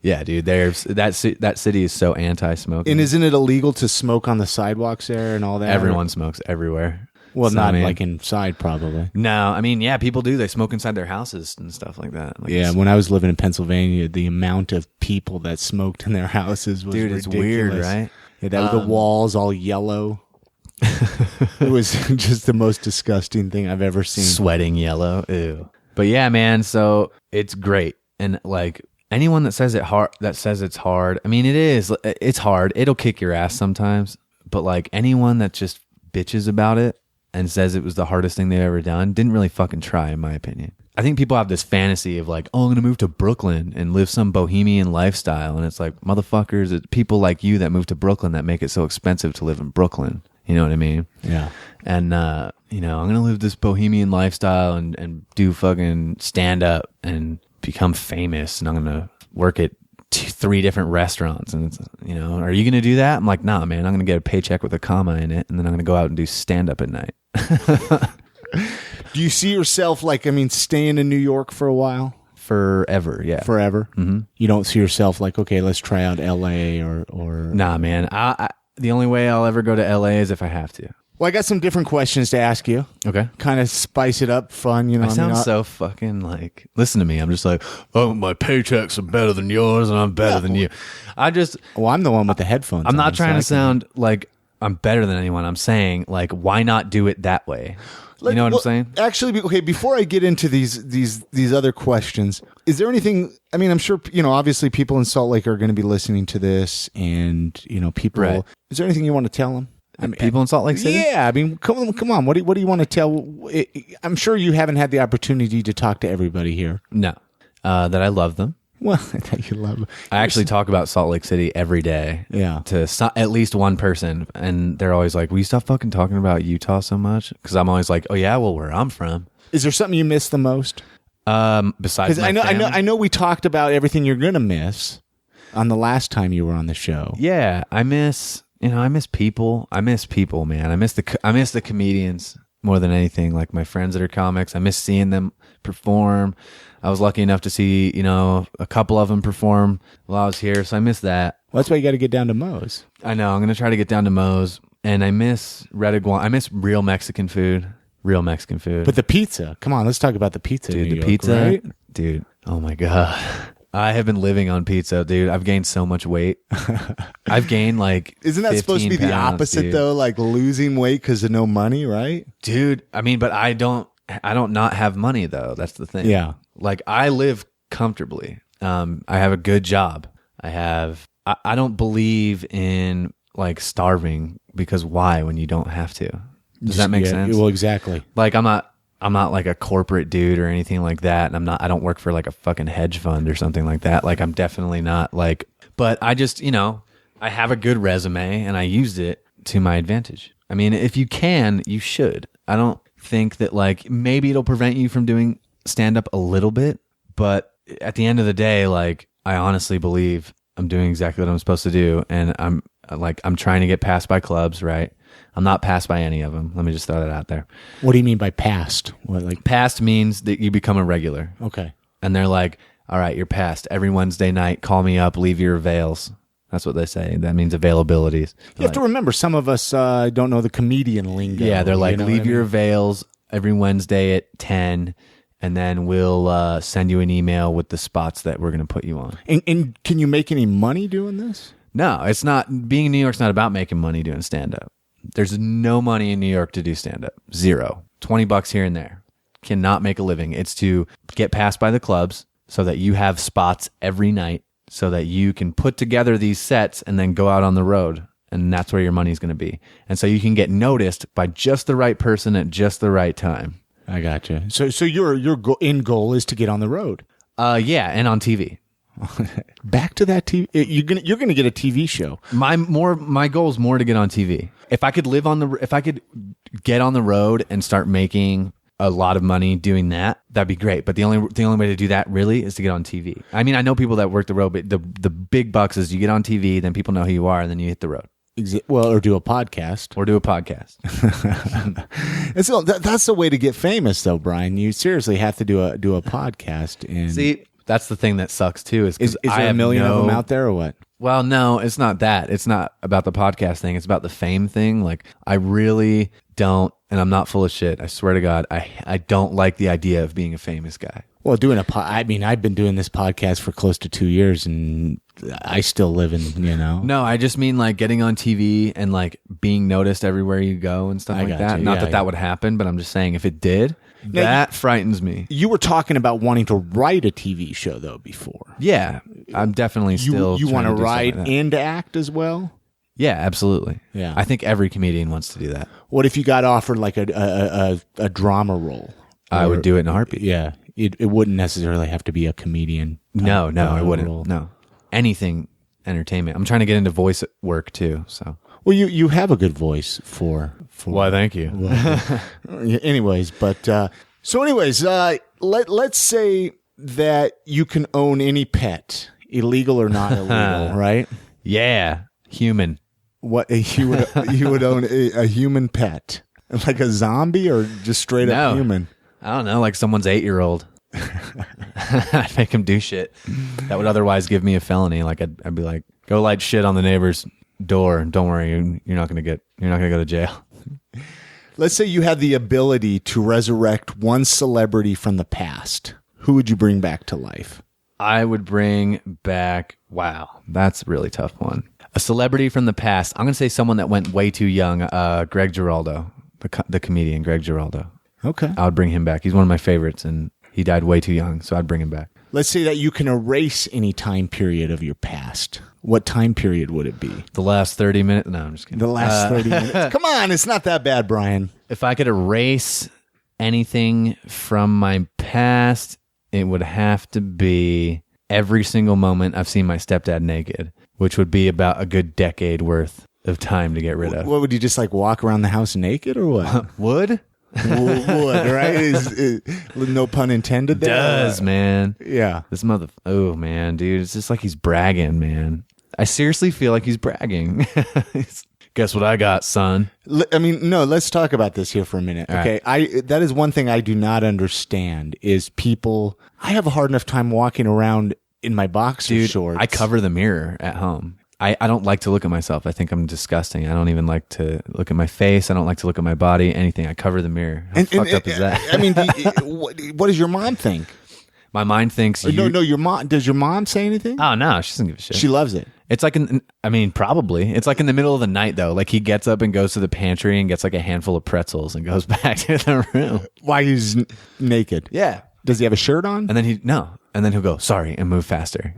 [SPEAKER 3] Yeah, dude. That city is so anti-smoking.
[SPEAKER 2] And isn't it illegal to smoke on the sidewalks there and all that?
[SPEAKER 3] Everyone smokes everywhere.
[SPEAKER 2] Well,
[SPEAKER 3] So,
[SPEAKER 2] not
[SPEAKER 3] I mean,
[SPEAKER 2] like inside, probably.
[SPEAKER 3] No, I mean, yeah, people do. They smoke inside their houses and stuff like that. Like,
[SPEAKER 2] Yeah, when I was living in Pennsylvania, the amount of people that smoked in their houses was ridiculous.
[SPEAKER 3] It's weird, right?
[SPEAKER 2] Yeah, the walls all yellow. It was just the most disgusting thing I've ever seen.
[SPEAKER 3] Sweating yellow. Ew. But yeah, man, so it's great. And like anyone that says it's hard, I mean, it's hard. It'll kick your ass sometimes. But like anyone that just bitches about it and says it was the hardest thing they've ever done didn't really fucking try, in my opinion. I think people have this fantasy of like, oh, I'm going to move to Brooklyn and live some bohemian lifestyle. And it's like, motherfuckers, it's people like you that move to Brooklyn that make it so expensive to live in Brooklyn. You know what I mean?
[SPEAKER 2] Yeah.
[SPEAKER 3] And, I'm going to live this bohemian lifestyle and do fucking stand up and become famous. And I'm going to work at 3 different restaurants. And it's, are you going to do that? I'm like, nah, man, I'm going to get a paycheck with a comma in it. And then I'm going to go out and do stand up at night.
[SPEAKER 2] Do you see yourself staying in New York for a while?
[SPEAKER 3] Forever, yeah.
[SPEAKER 2] Forever? Mm-hmm. You don't see yourself like, okay, let's try out LA or...
[SPEAKER 3] Nah, man. The only way I'll ever go to LA is if I have to.
[SPEAKER 2] Well, I got some different questions to ask you.
[SPEAKER 3] Okay.
[SPEAKER 2] Kind of spice it up, fun,
[SPEAKER 3] I sound so fucking like... Listen to me. I'm just like, oh, my paychecks are better than yours and I'm better than you.
[SPEAKER 2] Well, I'm the one with the headphones
[SPEAKER 3] I'm not trying to sound like I'm better than anyone. I'm saying, like, why not do it that way? You know what I'm saying?
[SPEAKER 2] Actually, okay, before I get into these other questions, is there anything, I mean, I'm sure, obviously people in Salt Lake are going to be listening to this and, people,
[SPEAKER 3] Right.
[SPEAKER 2] Is there anything you want to tell them?
[SPEAKER 3] People in Salt Lake City?
[SPEAKER 2] Yeah, I mean, come on. What do you want to tell? I'm sure you haven't had the opportunity to talk to everybody here.
[SPEAKER 3] No. That I love them.
[SPEAKER 2] Well, I thought you love them.
[SPEAKER 3] I actually talk about Salt Lake City every day.
[SPEAKER 2] Yeah.
[SPEAKER 3] To at least one person. And they're always like, will you stop fucking talking about Utah so much? Because I'm always like, oh yeah, well, where I'm from.
[SPEAKER 2] Is there something you miss the most?
[SPEAKER 3] Besides my family?
[SPEAKER 2] I know we talked about everything you're going to miss on the last time you were on the show.
[SPEAKER 3] Yeah. I miss people. I miss people, man. I miss the comedians more than anything. Like my friends that are comics. I miss seeing them perform. I was lucky enough to see, a couple of them perform while I was here, so I miss that.
[SPEAKER 2] Well, that's why you got to get down to Moe's.
[SPEAKER 3] I know. I'm going to try to get down to Moe's, and I miss Red Iguana. I miss real Mexican food.
[SPEAKER 2] But the pizza. Come on, let's talk about the pizza.
[SPEAKER 3] Dude,
[SPEAKER 2] in New
[SPEAKER 3] the
[SPEAKER 2] York,
[SPEAKER 3] pizza.
[SPEAKER 2] right?
[SPEAKER 3] Dude, oh my God. I have been living on pizza, dude. I've gained so much weight. I've gained like
[SPEAKER 2] Isn't that supposed to be the
[SPEAKER 3] pounds,
[SPEAKER 2] opposite,
[SPEAKER 3] dude.
[SPEAKER 2] though? Like losing weight because of no money, right?
[SPEAKER 3] Dude, I mean, but I don't not have money, though. That's the thing.
[SPEAKER 2] Yeah.
[SPEAKER 3] Like I live comfortably. I have a good job. I don't believe in like starving because why when you don't have to? Does that make sense?
[SPEAKER 2] Well, exactly.
[SPEAKER 3] Like I'm not like a corporate dude or anything like that. And I don't work for like a fucking hedge fund or something like that. Like I'm definitely not like, but I just, I have a good resume and I used it to my advantage. I mean, if you can, you should. I don't think that like maybe it'll prevent you from doing stand up a little bit, but at the end of the day, like I honestly believe I'm doing exactly what I'm supposed to do. And I'm Like, I'm trying to get passed by clubs, right? I'm not passed by any of them. Let me just throw that out there.
[SPEAKER 2] What do you mean by passed? What, like
[SPEAKER 3] Passed means that you become a regular.
[SPEAKER 2] Okay.
[SPEAKER 3] And they're like, all right, you're passed. Every Wednesday night, call me up, leave your avails. That's what they say. That means availabilities.
[SPEAKER 2] You have to remember, some of us don't know the comedian lingo.
[SPEAKER 3] Yeah, they're like,
[SPEAKER 2] you know
[SPEAKER 3] leave
[SPEAKER 2] what I
[SPEAKER 3] your
[SPEAKER 2] mean?
[SPEAKER 3] avails every Wednesday at 10, and then we'll send you an email with the spots that we're going to put you on.
[SPEAKER 2] And can you make any money doing this?
[SPEAKER 3] No, it's not. Being in New York's not about making money doing stand-up. There's no money in New York to do stand-up. Zero. $20 here and there. Cannot make a living. It's to get passed by the clubs so that you have spots every night so that you can put together these sets and then go out on the road. And that's where your money's going to be. And so you can get noticed by just the right person at just the right time.
[SPEAKER 2] I gotcha. So your end goal is to get on the road.
[SPEAKER 3] Yeah, and on TV.
[SPEAKER 2] Back to that TV. You're gonna get a TV show.
[SPEAKER 3] My goal is more to get on TV. If I could get on the road and start making a lot of money doing that, that'd be great. But the only way to do that really is to get on TV. I mean, I know people that work the road, but the big bucks is you get on TV, then people know who you are, and then you hit the road.
[SPEAKER 2] Well, or do a podcast.
[SPEAKER 3] And
[SPEAKER 2] so that's the way to get famous, though, Brian. You seriously have to do a podcast. And
[SPEAKER 3] see, that's the thing that sucks too. Is
[SPEAKER 2] there a million of them out there, or what?
[SPEAKER 3] Well, no, it's not that. It's not about the podcast thing. It's about the fame thing. Like, I really don't, and I'm not full of shit. I swear to God, I don't like the idea of being a famous guy.
[SPEAKER 2] Well, I mean, I've been doing this podcast for close to 2 years, and I still live in,
[SPEAKER 3] No, I just mean like getting on TV and like being noticed everywhere you go and stuff like that.
[SPEAKER 2] You.
[SPEAKER 3] Not
[SPEAKER 2] Yeah,
[SPEAKER 3] that would happen, but I'm just saying if it did, that frightens me.
[SPEAKER 2] You were talking about wanting to write a TV show, though, before.
[SPEAKER 3] Yeah, I'm definitely still.
[SPEAKER 2] You want to write
[SPEAKER 3] like
[SPEAKER 2] and act as well?
[SPEAKER 3] Yeah, absolutely.
[SPEAKER 2] Yeah,
[SPEAKER 3] I think every comedian wants to do that.
[SPEAKER 2] What if you got offered like a drama role?
[SPEAKER 3] I would do it in a heartbeat.
[SPEAKER 2] Yeah, it wouldn't necessarily have to be a comedian.
[SPEAKER 3] No, it wouldn't.
[SPEAKER 2] Role.
[SPEAKER 3] No, anything entertainment. I'm trying to get into voice work too. So,
[SPEAKER 2] well, you have a good voice for.
[SPEAKER 3] Why? Thank you.
[SPEAKER 2] Anyways, let's say that you can own any pet, illegal or not illegal, right?
[SPEAKER 3] Yeah, human.
[SPEAKER 2] What you would own a human pet, like a zombie or just straight up human?
[SPEAKER 3] I don't know, like someone's 8-year-old. I'd make him do shit that would otherwise give me a felony. Like I'd be like, go light shit on the neighbor's door. Don't worry, you're not gonna go to jail.
[SPEAKER 2] Let's say you had the ability to resurrect one celebrity from the past. Who would you bring back to life?
[SPEAKER 3] I would bring back. Wow, that's a really tough one. A celebrity from the past. I'm gonna say someone that went way too young. Greg Giraldo, the comedian Greg Giraldo.
[SPEAKER 2] Okay,
[SPEAKER 3] I would bring him back. He's one of my favorites, and he died way too young, so I'd bring him back.
[SPEAKER 2] Let's say that you can erase any time period of your past. What time period would it be?
[SPEAKER 3] The last 30 minutes? No, I'm just kidding.
[SPEAKER 2] The last 30 minutes? Come on, it's not that bad, Brian.
[SPEAKER 3] If I could erase anything from my past, it would have to be every single moment I've seen my stepdad naked, which would be about a good decade worth of time to get rid of.
[SPEAKER 2] What, would you just like walk around the house naked or what?
[SPEAKER 3] Would?
[SPEAKER 2] Would, right? No pun intended there.
[SPEAKER 3] Does, man.
[SPEAKER 2] Yeah.
[SPEAKER 3] This oh, man, dude. It's just like he's bragging, man. I seriously feel like he's bragging. Guess what I got, son?
[SPEAKER 2] I mean, no, let's talk about this here for a minute.
[SPEAKER 3] All
[SPEAKER 2] okay.
[SPEAKER 3] right.
[SPEAKER 2] That is one thing I do not understand is people, I have a hard enough time walking around in my boxer shorts.
[SPEAKER 3] I cover the mirror at home. I don't like to look at myself. I think I'm disgusting. I don't even like to look at my face. I don't like to look at my body, anything. I cover the mirror. How fucked up is that?
[SPEAKER 2] I mean, what does your mom think?
[SPEAKER 3] My mind thinks
[SPEAKER 2] No, your mom. Does your mom say anything?
[SPEAKER 3] Oh, no, she doesn't give a shit.
[SPEAKER 2] She loves it.
[SPEAKER 3] It's like, probably. It's like in the middle of the night, though. Like he gets up and goes to the pantry and gets like a handful of pretzels and goes back to the room.
[SPEAKER 2] Why he's naked?
[SPEAKER 3] Yeah.
[SPEAKER 2] Does he have a shirt on?
[SPEAKER 3] And then he'll go, sorry, and move faster.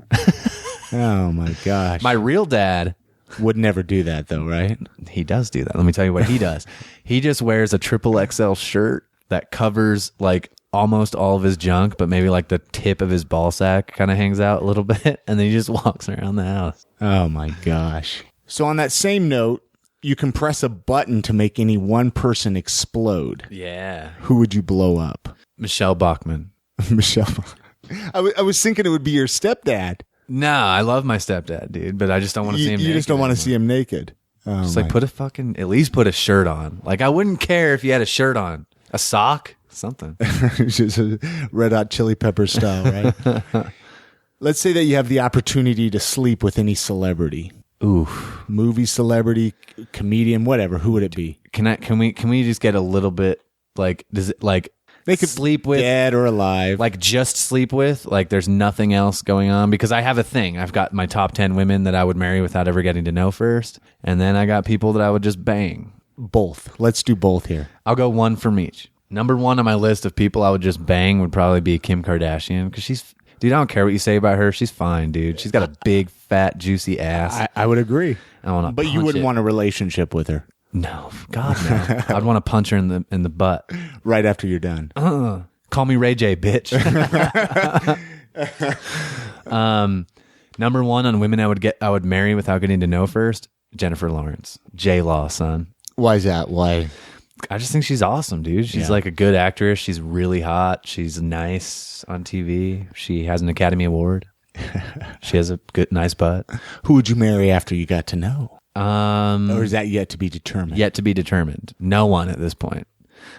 [SPEAKER 2] Oh my gosh.
[SPEAKER 3] My real dad
[SPEAKER 2] would never do that though, right?
[SPEAKER 3] He does do that. Let me tell you what he does. He just wears a XXL shirt that covers like almost all of his junk, but maybe like the tip of his ball sack kind of hangs out a little bit, and then he just walks around the house.
[SPEAKER 2] Oh my gosh. So on that same note, you can press a button to make any one person explode.
[SPEAKER 3] Yeah.
[SPEAKER 2] Who would you blow up?
[SPEAKER 3] Michelle Bachmann.
[SPEAKER 2] Michelle. I was thinking it would be your stepdad.
[SPEAKER 3] No, I love my stepdad, dude, but I just don't want to see him naked.
[SPEAKER 2] You just don't want to
[SPEAKER 3] anymore.
[SPEAKER 2] see him naked.
[SPEAKER 3] Just like at least put a shirt on. Like I wouldn't care if you had a shirt on, a sock, something.
[SPEAKER 2] Just a Red Hot Chili Pepper style, right? Let's say that you have the opportunity to sleep with any celebrity.
[SPEAKER 3] Ooh,
[SPEAKER 2] movie celebrity, comedian, whatever. Who would it be?
[SPEAKER 3] Can we just get a little bit like, does it like
[SPEAKER 2] they could
[SPEAKER 3] sleep with,
[SPEAKER 2] dead or alive?
[SPEAKER 3] Like just sleep with, like there's nothing else going on? Because I have a thing. I've got my top 10 women that I would marry without ever getting to know first, and then I got people that I would just bang.
[SPEAKER 2] Both. Let's do both here.
[SPEAKER 3] I'll go one from each. Number one on my list of people I would just bang would probably be Kim Kardashian, because dude, I don't care what you say about her. She's fine, dude. She's got a big, fat, juicy ass.
[SPEAKER 2] I would agree.
[SPEAKER 3] But
[SPEAKER 2] you wouldn't want a relationship with her.
[SPEAKER 3] No, God no. I'd want to punch her in the butt
[SPEAKER 2] right after you're done.
[SPEAKER 3] Call me Ray J, bitch. Number one on women I would marry without getting to know first, Jennifer Lawrence. J-Law, son.
[SPEAKER 2] Why is that? Why?
[SPEAKER 3] I just think she's awesome, dude. She's like a good actress. She's really hot. She's nice on TV. She has an Academy Award. She has a nice butt.
[SPEAKER 2] Who would you marry after you got to know? Or is that yet to be determined?
[SPEAKER 3] Yet to be determined. No one at this point.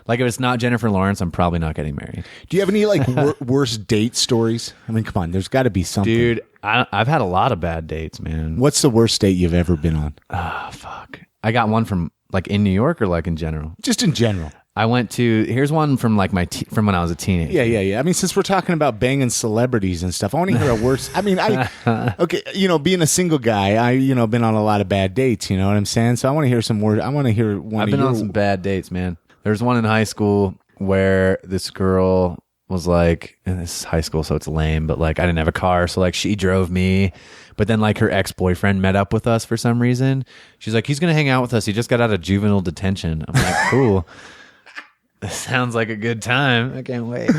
[SPEAKER 3] Like if it's not Jennifer Lawrence, I'm probably not getting married.
[SPEAKER 2] Do you have any like worst date stories? I mean, come on, there's got to be something.
[SPEAKER 3] Dude, I've had a lot of bad dates, man.
[SPEAKER 2] What's the worst date you've ever been on?
[SPEAKER 3] Ah, fuck. I got one from like in New York or like in general?
[SPEAKER 2] Just in general.
[SPEAKER 3] Here's one from like from when I was a teenager.
[SPEAKER 2] Yeah. I mean, since we're talking about banging celebrities and stuff, I want to hear a worse. I mean, okay, being a single guy, been on a lot of bad dates, you know what I'm saying? So I want to hear some more. I want to hear one.
[SPEAKER 3] I've been on some bad dates, man. There's one in high school where this girl was like, and this is high school, so it's lame, but like I didn't have a car, so like she drove me. But then like her ex-boyfriend met up with us for some reason. She's like, he's going to hang out with us. He just got out of juvenile detention. I'm like, cool. This sounds like a good time. I can't wait.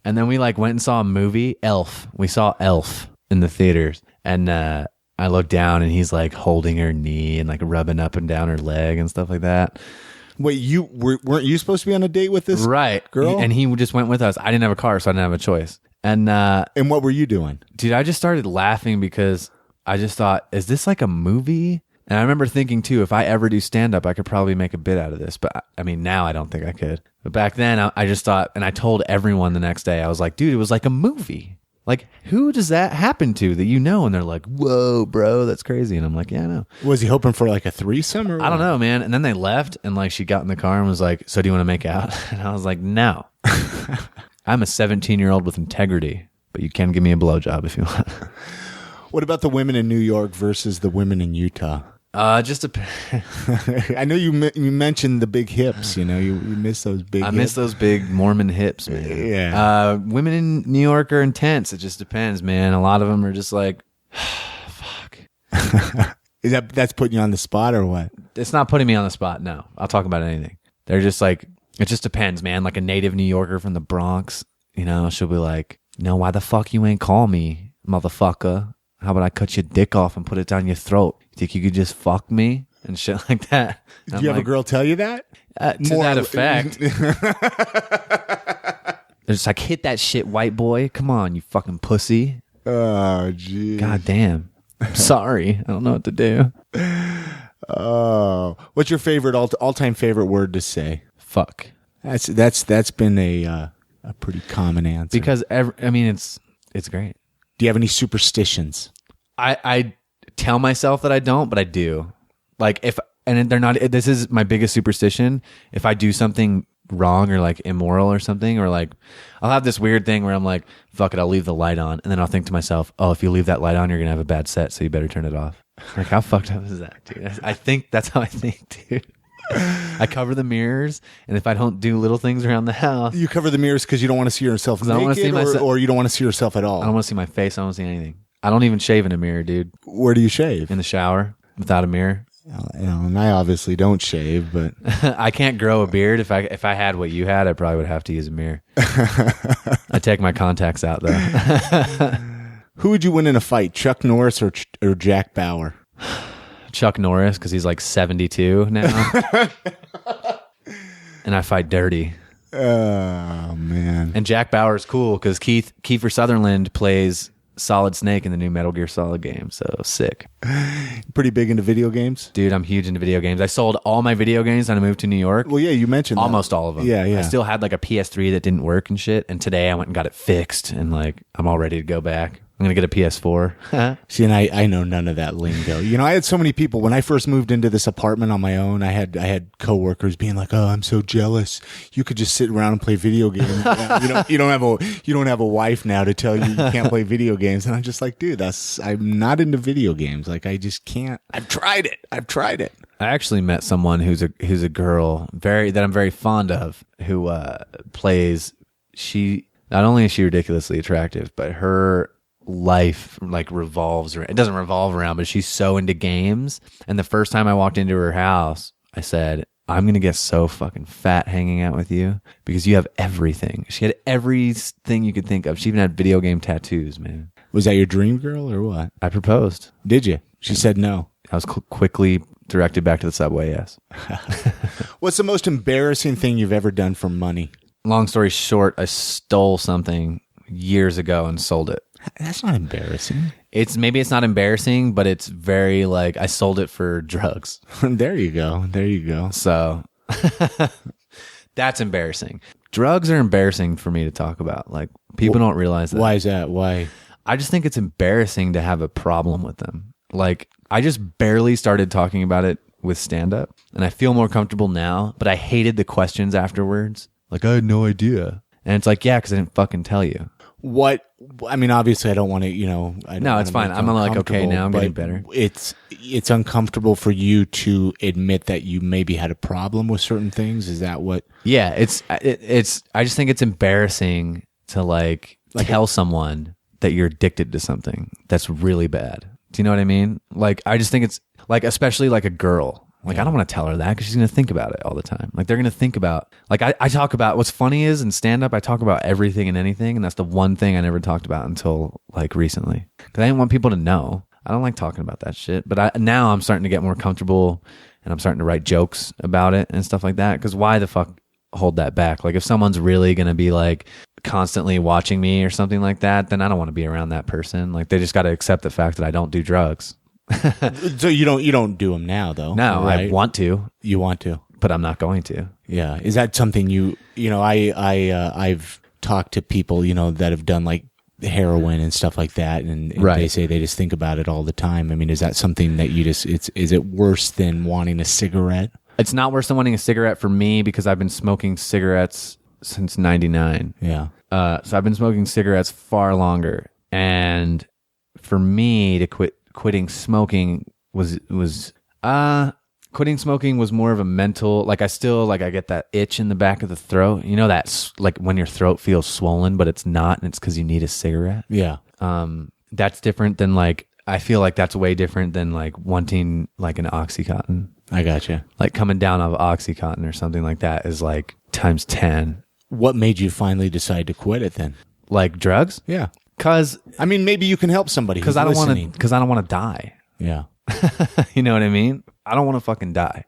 [SPEAKER 3] And then we like went and saw a movie, Elf. We saw Elf in the theaters. And I looked down and he's like holding her knee and like rubbing up and down her leg and stuff like that.
[SPEAKER 2] Wait, weren't you supposed to be on a date with this girl?
[SPEAKER 3] And he just went with us. I didn't have a car, so I didn't have a choice. And
[SPEAKER 2] what were you doing?
[SPEAKER 3] Dude, I just started laughing because I just thought, is this like a movie? And I remember thinking too, if I ever do stand-up, I could probably make a bit out of this. But I mean, now I don't think I could. But back then, I just thought, and I told everyone the next day, I was like, dude, it was like a movie. Like, who does that happen to that you know? And they're like, whoa, bro, that's crazy. And I'm like, yeah, I know.
[SPEAKER 2] Was he hoping for like a threesome or what?
[SPEAKER 3] I don't know, man. And then they left, and like she got in the car and was like, so do you want to make out? And I was like, no. I'm a 17-year-old with integrity, but you can give me a blowjob if you want.
[SPEAKER 2] What about the women in New York versus the women in Utah?
[SPEAKER 3] Just
[SPEAKER 2] I know you mentioned the big hips. You miss those big.
[SPEAKER 3] I miss those big Mormon hips, man.
[SPEAKER 2] Yeah.
[SPEAKER 3] Women in New York are intense. It just depends, man. A lot of them are just like, fuck.
[SPEAKER 2] Is that's putting you on the spot or what?
[SPEAKER 3] It's not putting me on the spot. No, I'll talk about anything. They're just like, it just depends, man. Like a native New Yorker from the Bronx, she'll be like, no, why the fuck you ain't call me, motherfucker? How about I cut your dick off and put it down your throat? You think you could just fuck me? And shit like that.
[SPEAKER 2] Did you have a girl tell you that?
[SPEAKER 3] To that effect. They're just like, hit that shit, white boy. Come on, you fucking pussy.
[SPEAKER 2] Oh, geez.
[SPEAKER 3] God damn. I'm sorry. I don't know what to do.
[SPEAKER 2] Oh. What's your favorite, all-time favorite word to say?
[SPEAKER 3] Fuck.
[SPEAKER 2] That's been a pretty common answer.
[SPEAKER 3] Because, it's great.
[SPEAKER 2] Do you have any superstitions?
[SPEAKER 3] I tell myself that I don't, but I do. Like they're not, this is my biggest superstition. If I do something wrong or like immoral or something, or like I'll have this weird thing where I'm like, fuck it, I'll leave the light on. And then I'll think to myself, oh, if you leave that light on, you're going to have a bad set. So you better turn it off. Like how fucked up is that, dude? I think that's how I think, dude. I cover the mirrors, and if I don't do little things around the house,
[SPEAKER 2] you cover the mirrors because you don't want to see yourself naked, or you don't want to see yourself at all.
[SPEAKER 3] I don't want to see my face. I don't want to see anything. I don't even shave in a mirror, dude.
[SPEAKER 2] Where do you shave?
[SPEAKER 3] In the shower without a mirror.
[SPEAKER 2] And I obviously don't shave, but
[SPEAKER 3] I can't grow a beard. If I had what you had, I probably would have to use a mirror. I take my contacts out though.
[SPEAKER 2] Who would you win in a fight, Chuck Norris or Jack Bauer?
[SPEAKER 3] Chuck Norris, because he's like 72 now. And I fight dirty.
[SPEAKER 2] Oh, man.
[SPEAKER 3] And Jack Bauer's cool because Kiefer Sutherland plays Solid Snake in the new Metal Gear Solid game. So sick.
[SPEAKER 2] Pretty big into video games?
[SPEAKER 3] Dude, I'm huge into video games. I sold all my video games when I moved to New York.
[SPEAKER 2] Well, yeah, you mentioned
[SPEAKER 3] almost all of them.
[SPEAKER 2] Yeah.
[SPEAKER 3] I still had like a PS3 that didn't work and shit. And today I went and got it fixed, and like I'm all ready to go back. I'm gonna get a PS4.
[SPEAKER 2] See, and I know none of that lingo. I had so many people when I first moved into this apartment on my own. I had coworkers being like, "Oh, I'm so jealous. You could just sit around and play video games. You don't have a wife now to tell you can't play video games." And I'm just like, dude, I'm not into video games. Like, I just can't. I've tried it.
[SPEAKER 3] I actually met someone who's a girl that I'm very fond of, who plays. She not only is she ridiculously attractive, but her life like revolves around, it doesn't revolve around, but she's so into games. And the first time I walked into her house, I said, I'm gonna get so fucking fat hanging out with you because you have everything. She had everything you could think of. She even had video game tattoos, man.
[SPEAKER 2] Was that your dream girl or what?
[SPEAKER 3] I proposed.
[SPEAKER 2] Did you? She said no.
[SPEAKER 3] I was quickly directed back to the subway. Yes.
[SPEAKER 2] What's the most embarrassing thing you've ever done for money?
[SPEAKER 3] Long story short, I stole something years ago and sold it.
[SPEAKER 2] That's not embarrassing.
[SPEAKER 3] Maybe it's not embarrassing, but it's very like I sold it for drugs.
[SPEAKER 2] There you go.
[SPEAKER 3] So that's embarrassing. Drugs are embarrassing for me to talk about. Like people don't realize that.
[SPEAKER 2] Why is that? Why?
[SPEAKER 3] I just think it's embarrassing to have a problem with them. Like I just barely started talking about it with stand up, and I feel more comfortable now, but I hated the questions afterwards. Like I had no idea. And it's like, yeah, because I didn't fucking tell you.
[SPEAKER 2] What? I mean, obviously, I don't want to,
[SPEAKER 3] No, it's fine. I'm like, okay, now I'm getting better.
[SPEAKER 2] It's uncomfortable for you to admit that you maybe had a problem with certain things. Is that what?
[SPEAKER 3] Yeah, it's. I just think it's embarrassing to like tell someone that you're addicted to something that's really bad. Do you know what I mean? Like, I just think it's like, especially like a girl. Like, I don't want to tell her that because she's going to think about it all the time. Like, they're going to think about, like, I talk about, what's funny is in stand-up, I talk about everything and anything, and that's the one thing I never talked about until, like, recently. Because I didn't want people to know. I don't like talking about that shit. But now I'm starting to get more comfortable, and I'm starting to write jokes about it and stuff like that. Because why the fuck hold that back? Like, if someone's really going to be, like, constantly watching me or something like that, then I don't want to be around that person. Like, they just got to accept the fact that I don't do drugs.
[SPEAKER 2] So you don't do them now, though?
[SPEAKER 3] No,
[SPEAKER 2] right?
[SPEAKER 3] I want to.
[SPEAKER 2] You want to,
[SPEAKER 3] but I'm not going to.
[SPEAKER 2] Yeah, is that something I've talked to people that have done like heroin and stuff like that, and
[SPEAKER 3] right.
[SPEAKER 2] They say they just think about it all the time. I mean, is that something that you just is it worse than wanting a cigarette?
[SPEAKER 3] It's not worse than wanting a cigarette for me because I've been smoking cigarettes since '99.
[SPEAKER 2] Yeah,
[SPEAKER 3] so I've been smoking cigarettes far longer, and for me to quitting smoking was quitting smoking was more of a mental, like I still like I get that itch in the back of the throat, that's like when your throat feels swollen but it's not, and it's because you need a cigarette.
[SPEAKER 2] Yeah.
[SPEAKER 3] That's different than like, I feel like that's way different than like wanting like an Oxycontin.
[SPEAKER 2] I gotcha.
[SPEAKER 3] Like coming down off Oxycontin or something like that is like times 10.
[SPEAKER 2] What made you finally decide to quit it then?
[SPEAKER 3] Like drugs?
[SPEAKER 2] Yeah.
[SPEAKER 3] Cause
[SPEAKER 2] I mean, maybe you can help somebody
[SPEAKER 3] because I don't want to die.
[SPEAKER 2] Yeah.
[SPEAKER 3] You know what I mean? I don't want to fucking die.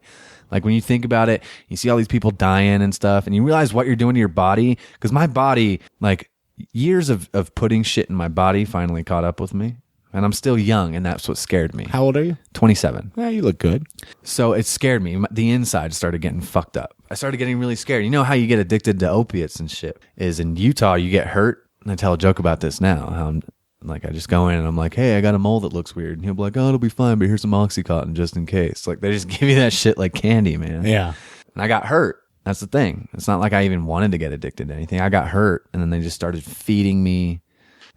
[SPEAKER 3] Like when you think about it, you see all these people dying and stuff, and you realize what you're doing to your body. Because my body, like years of putting shit in my body finally caught up with me. And I'm still young, and that's what scared me.
[SPEAKER 2] How old are you?
[SPEAKER 3] 27.
[SPEAKER 2] Yeah, you look good.
[SPEAKER 3] So it scared me. The inside started getting fucked up. I started getting really scared. You know how you get addicted to opiates and shit? Is in Utah, you get hurt. And I tell a joke about this now. How I'm like, I just go in and I'm like, hey, I got a mole that looks weird. And he'll be like, oh, it'll be fine, but here's some Oxycontin just in case. Like, they just give you that shit like candy, man.
[SPEAKER 2] Yeah.
[SPEAKER 3] And I got hurt. That's the thing. It's not like I even wanted to get addicted to anything. I got hurt, and then they just started feeding me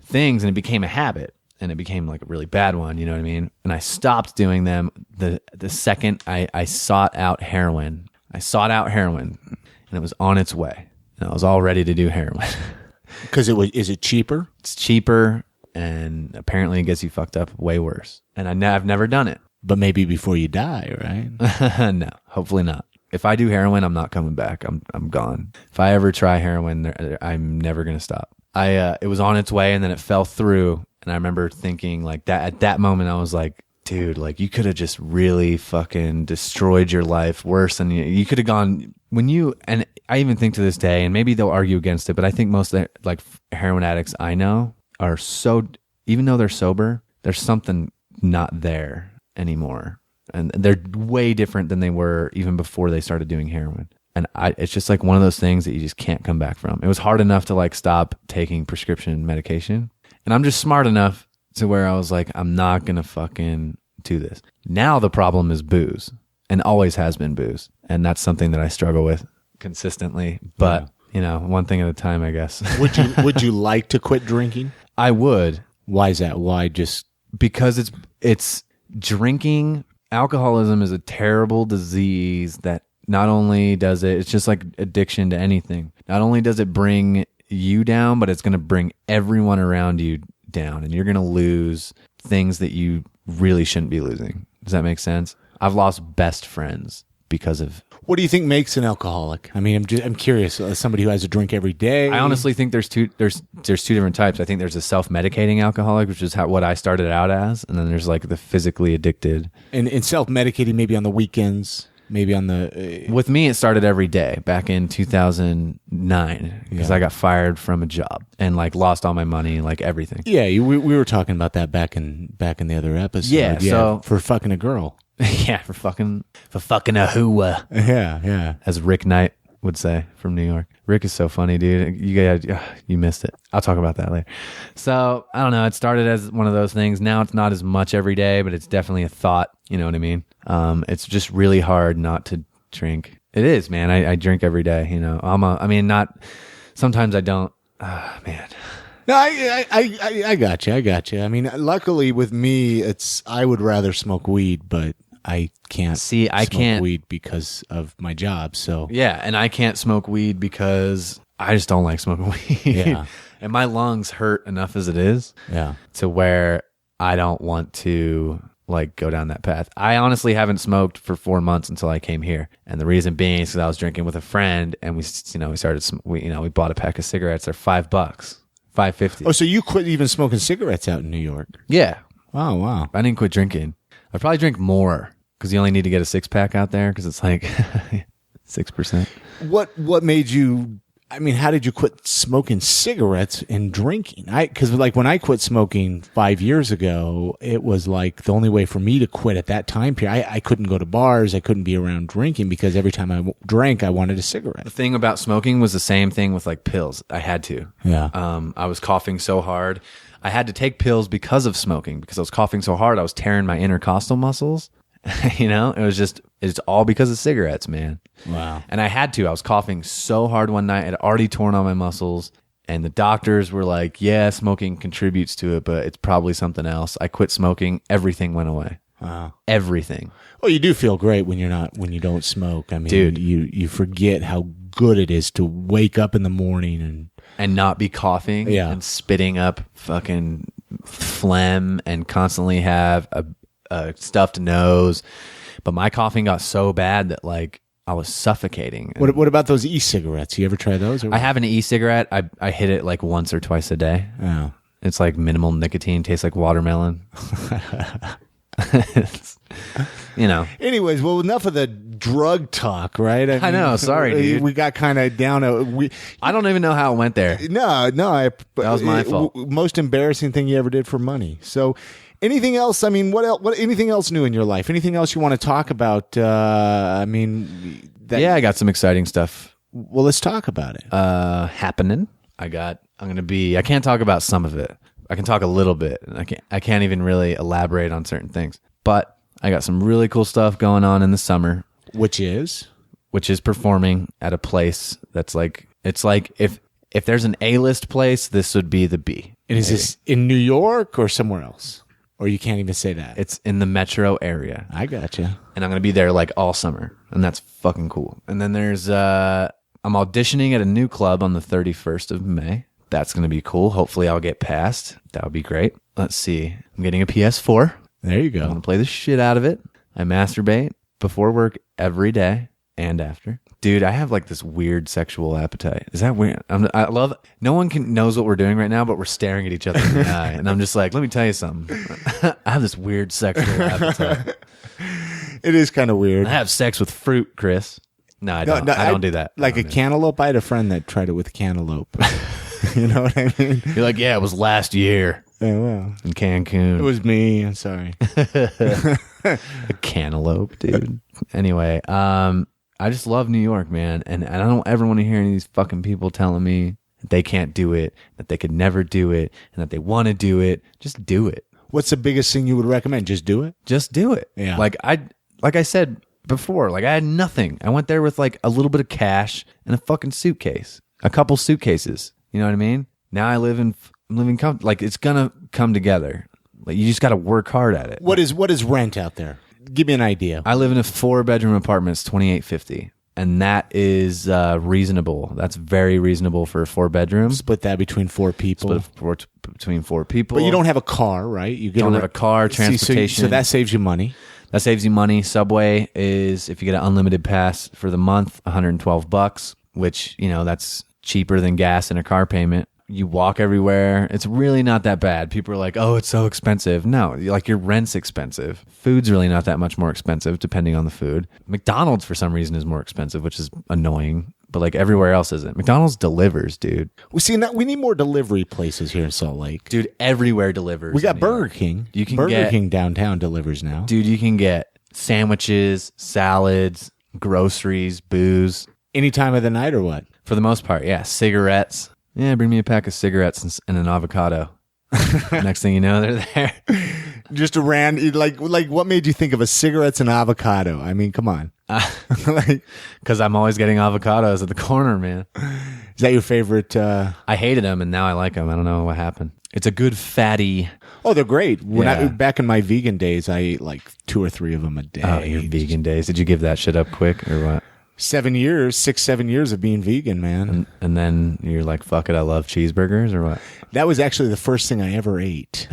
[SPEAKER 3] things, and it became a habit, and it became like a really bad one. You know what I mean? And I stopped doing them the second I sought out heroin. I sought out heroin, and it was on its way, and I was all ready to do heroin.
[SPEAKER 2] Because is it cheaper?
[SPEAKER 3] It's cheaper, and apparently it gets you fucked up way worse. And I've never done it.
[SPEAKER 2] But maybe before you die, right?
[SPEAKER 3] No, hopefully not. If I do heroin, I'm not coming back. I'm gone. If I ever try heroin, I'm never gonna stop. It was on its way, and then it fell through. And I remember thinking like that at that moment, I was like, dude, like you could have just really fucking destroyed your life worse than you could have gone and I even think to this day, and maybe they'll argue against it, but I think most of the, like heroin addicts I know are so, even though they're sober, there's something not there anymore. And they're way different than they were even before they started doing heroin. And it's just like one of those things that you just can't come back from. It was hard enough to like stop taking prescription medication. And I'm just smart enough to where I was like, I'm not going to fucking do this. Now the problem is booze, and always has been booze. And that's something that I struggle with consistently. But, you know, one thing at a time, I guess.
[SPEAKER 2] Would you like to quit drinking?
[SPEAKER 3] I would.
[SPEAKER 2] Why is that? Why just?
[SPEAKER 3] Because it's drinking. Alcoholism is a terrible disease that not only does it's just like addiction to anything. Not only does it bring you down, but it's going to bring everyone around you down, and you're going to lose things that you really shouldn't be losing. Does that make sense? I've lost best friends because of.
[SPEAKER 2] What do you think makes an alcoholic? I mean, I'm curious. Somebody who has a drink every day.
[SPEAKER 3] I honestly think there's two different types. I think there's a self-medicating alcoholic, which is what I started out as, and then there's like the physically addicted.
[SPEAKER 2] And self-medicating maybe on the weekends, maybe on the.
[SPEAKER 3] With me, it started every day back in 2009 because I got fired from a job and like lost all my money, like everything.
[SPEAKER 2] Yeah, we were talking about that back in the other episode.
[SPEAKER 3] Yeah, so
[SPEAKER 2] for fucking a girl.
[SPEAKER 3] Yeah, for fucking a hooah.
[SPEAKER 2] Yeah.
[SPEAKER 3] As Rick Knight would say from New York. Rick is so funny, dude. You missed it. I'll talk about that later. So, I don't know. It started as one of those things. Now it's not as much every day, but it's definitely a thought. You know what I mean? It's just really hard not to drink. It is, man. I drink every day, you know. Sometimes I don't. Man.
[SPEAKER 2] No, I got you. I mean, luckily with me, I would rather smoke weed, but I can't smoke weed because of my job. So
[SPEAKER 3] yeah, and I can't smoke weed because I just don't like smoking weed.
[SPEAKER 2] Yeah,
[SPEAKER 3] and my lungs hurt enough as it is.
[SPEAKER 2] Yeah,
[SPEAKER 3] to where I don't want to like go down that path. I honestly haven't smoked for 4 months until I came here, and the reason being is because I was drinking with a friend, and we bought a pack of cigarettes. They're $5, $5.50.
[SPEAKER 2] Oh, so you quit even smoking cigarettes out in New York?
[SPEAKER 3] Yeah.
[SPEAKER 2] Oh, wow.
[SPEAKER 3] I didn't quit drinking. I'd probably drink more because you only need to get a 6-pack out there because it's like 6%.
[SPEAKER 2] What made you? I mean, how did you quit smoking cigarettes and drinking? Because like when I quit smoking 5 years ago, it was like the only way for me to quit at that time period. I couldn't go to bars. I couldn't be around drinking because every time I drank, I wanted a cigarette.
[SPEAKER 3] The thing about smoking was the same thing with like pills. I had to.
[SPEAKER 2] Yeah.
[SPEAKER 3] I was coughing so hard. I had to take pills because of smoking because I was coughing so hard. I was tearing my intercostal muscles. You know, it's all because of cigarettes, man.
[SPEAKER 2] Wow.
[SPEAKER 3] And I had to. I was coughing so hard one night. I'd already torn all my muscles. And the doctors were like, yeah, smoking contributes to it, but it's probably something else. I quit smoking. Everything went away.
[SPEAKER 2] Wow.
[SPEAKER 3] Everything.
[SPEAKER 2] Well, you do feel great when you don't smoke. I mean,
[SPEAKER 3] dude,
[SPEAKER 2] you forget how good it is to wake up in the morning
[SPEAKER 3] and not be coughing and spitting up fucking phlegm and constantly have a stuffed nose. But my coughing got so bad that like I was suffocating.
[SPEAKER 2] What about those e-cigarettes? You ever try those?
[SPEAKER 3] I have an e-cigarette. I hit it like once or twice a day.
[SPEAKER 2] Oh.
[SPEAKER 3] It's like minimal nicotine, tastes like watermelon. You know.
[SPEAKER 2] Anyways, well, enough of the drug talk, right?
[SPEAKER 3] I know. Sorry, dude.
[SPEAKER 2] We got kind of down.
[SPEAKER 3] I don't even know how it went there.
[SPEAKER 2] No.
[SPEAKER 3] That was my fault.
[SPEAKER 2] Most embarrassing thing you ever did for money. So, anything else? I mean, what? Anything else new in your life? Anything else you want to talk about? I got some exciting stuff. Well, let's talk about it.
[SPEAKER 3] Happening. I can't talk about some of it. I can talk a little bit. I can't even really elaborate on certain things. But I got some really cool stuff going on in the summer.
[SPEAKER 2] Which is
[SPEAKER 3] performing at a place that's like, it's like if there's an A-list place, this would be the B.
[SPEAKER 2] And is this in New York or somewhere else? Or you can't even say that?
[SPEAKER 3] It's in the metro area.
[SPEAKER 2] I gotcha.
[SPEAKER 3] And I'm going to be there like all summer. And that's fucking cool. And then there's, I'm auditioning at a new club on the 31st of May. That's going to be cool. Hopefully I'll get passed. That would be great. Let's see. I'm getting a PS4.
[SPEAKER 2] There you go.
[SPEAKER 3] I'm going to play the shit out of it. I masturbate before work every day and after. Dude, I have like this weird sexual appetite. Is that weird? I love, no one knows what we're doing right now, but we're staring at each other in the eye. And I'm just like, let me tell you something. I have this weird sexual appetite.
[SPEAKER 2] It is kind of weird.
[SPEAKER 3] I have sex with fruit, Chris. No, I don't. I don't do that.
[SPEAKER 2] Like a cantaloupe? I had a friend that tried it with cantaloupe. You know what I mean?
[SPEAKER 3] You're like, yeah, it was last year.
[SPEAKER 2] Yeah, well,
[SPEAKER 3] in Cancun.
[SPEAKER 2] it was me. I'm sorry.
[SPEAKER 3] A cantaloupe, dude. Anyway, I just love New York, man. And I don't ever want to hear any of these fucking people telling me that they can't do it, that they could never do it, and that they want to do it. Just do it.
[SPEAKER 2] What's the biggest thing you would recommend? Just do it?
[SPEAKER 3] Just do it.
[SPEAKER 2] Yeah.
[SPEAKER 3] Like I said before, like I had nothing. I went there with like a little bit of cash and a fucking suitcase, a couple suitcases. You know what I mean? Now I'm living like it's gonna come together. Like you just got to work hard at it.
[SPEAKER 2] What is rent out there? Give me an idea.
[SPEAKER 3] I live in a 4-bedroom apartment. It's $2,850, and that is reasonable. That's very reasonable for a 4-bedroom.
[SPEAKER 2] Split that between 4 people.
[SPEAKER 3] Between 4 people.
[SPEAKER 2] But you don't have a car, right? You
[SPEAKER 3] don't have a car, transportation.
[SPEAKER 2] So that saves you money.
[SPEAKER 3] That saves you money. Subway is, if you get an unlimited pass for the month, $112, which, that's cheaper than gas and a car payment. You walk everywhere. It's really not that bad. People are like, oh, it's so expensive. No, like your rent's expensive. Food's really not that much more expensive, depending on the food. McDonald's, for some reason, is more expensive, which is annoying. But like everywhere else isn't. McDonald's delivers, dude.
[SPEAKER 2] We need more delivery places here in Salt Lake.
[SPEAKER 3] Dude, everywhere delivers.
[SPEAKER 2] We got Burger King. Burger King downtown delivers now.
[SPEAKER 3] Dude, you can get sandwiches, salads, groceries, booze.
[SPEAKER 2] Any time of the night or what?
[SPEAKER 3] For the most part, yeah. Cigarettes. Yeah, bring me a pack of cigarettes and an avocado. Next thing you know, they're there.
[SPEAKER 2] Just a like what made you think of a cigarettes and avocado? I mean, come on.
[SPEAKER 3] Because I'm always getting avocados at the corner, man.
[SPEAKER 2] Is that your favorite?
[SPEAKER 3] I hated them, and now I like them. I don't know what happened. It's a good fatty.
[SPEAKER 2] Oh, they're great. Back in my vegan days, I ate like 2 or 3 of them a day.
[SPEAKER 3] Oh, your vegan days. Did you give that shit up quick or what?
[SPEAKER 2] 7 years, 6-7 years of being vegan, man.
[SPEAKER 3] And then you're like, fuck it, I love cheeseburgers or what?
[SPEAKER 2] That was actually the first thing I ever ate.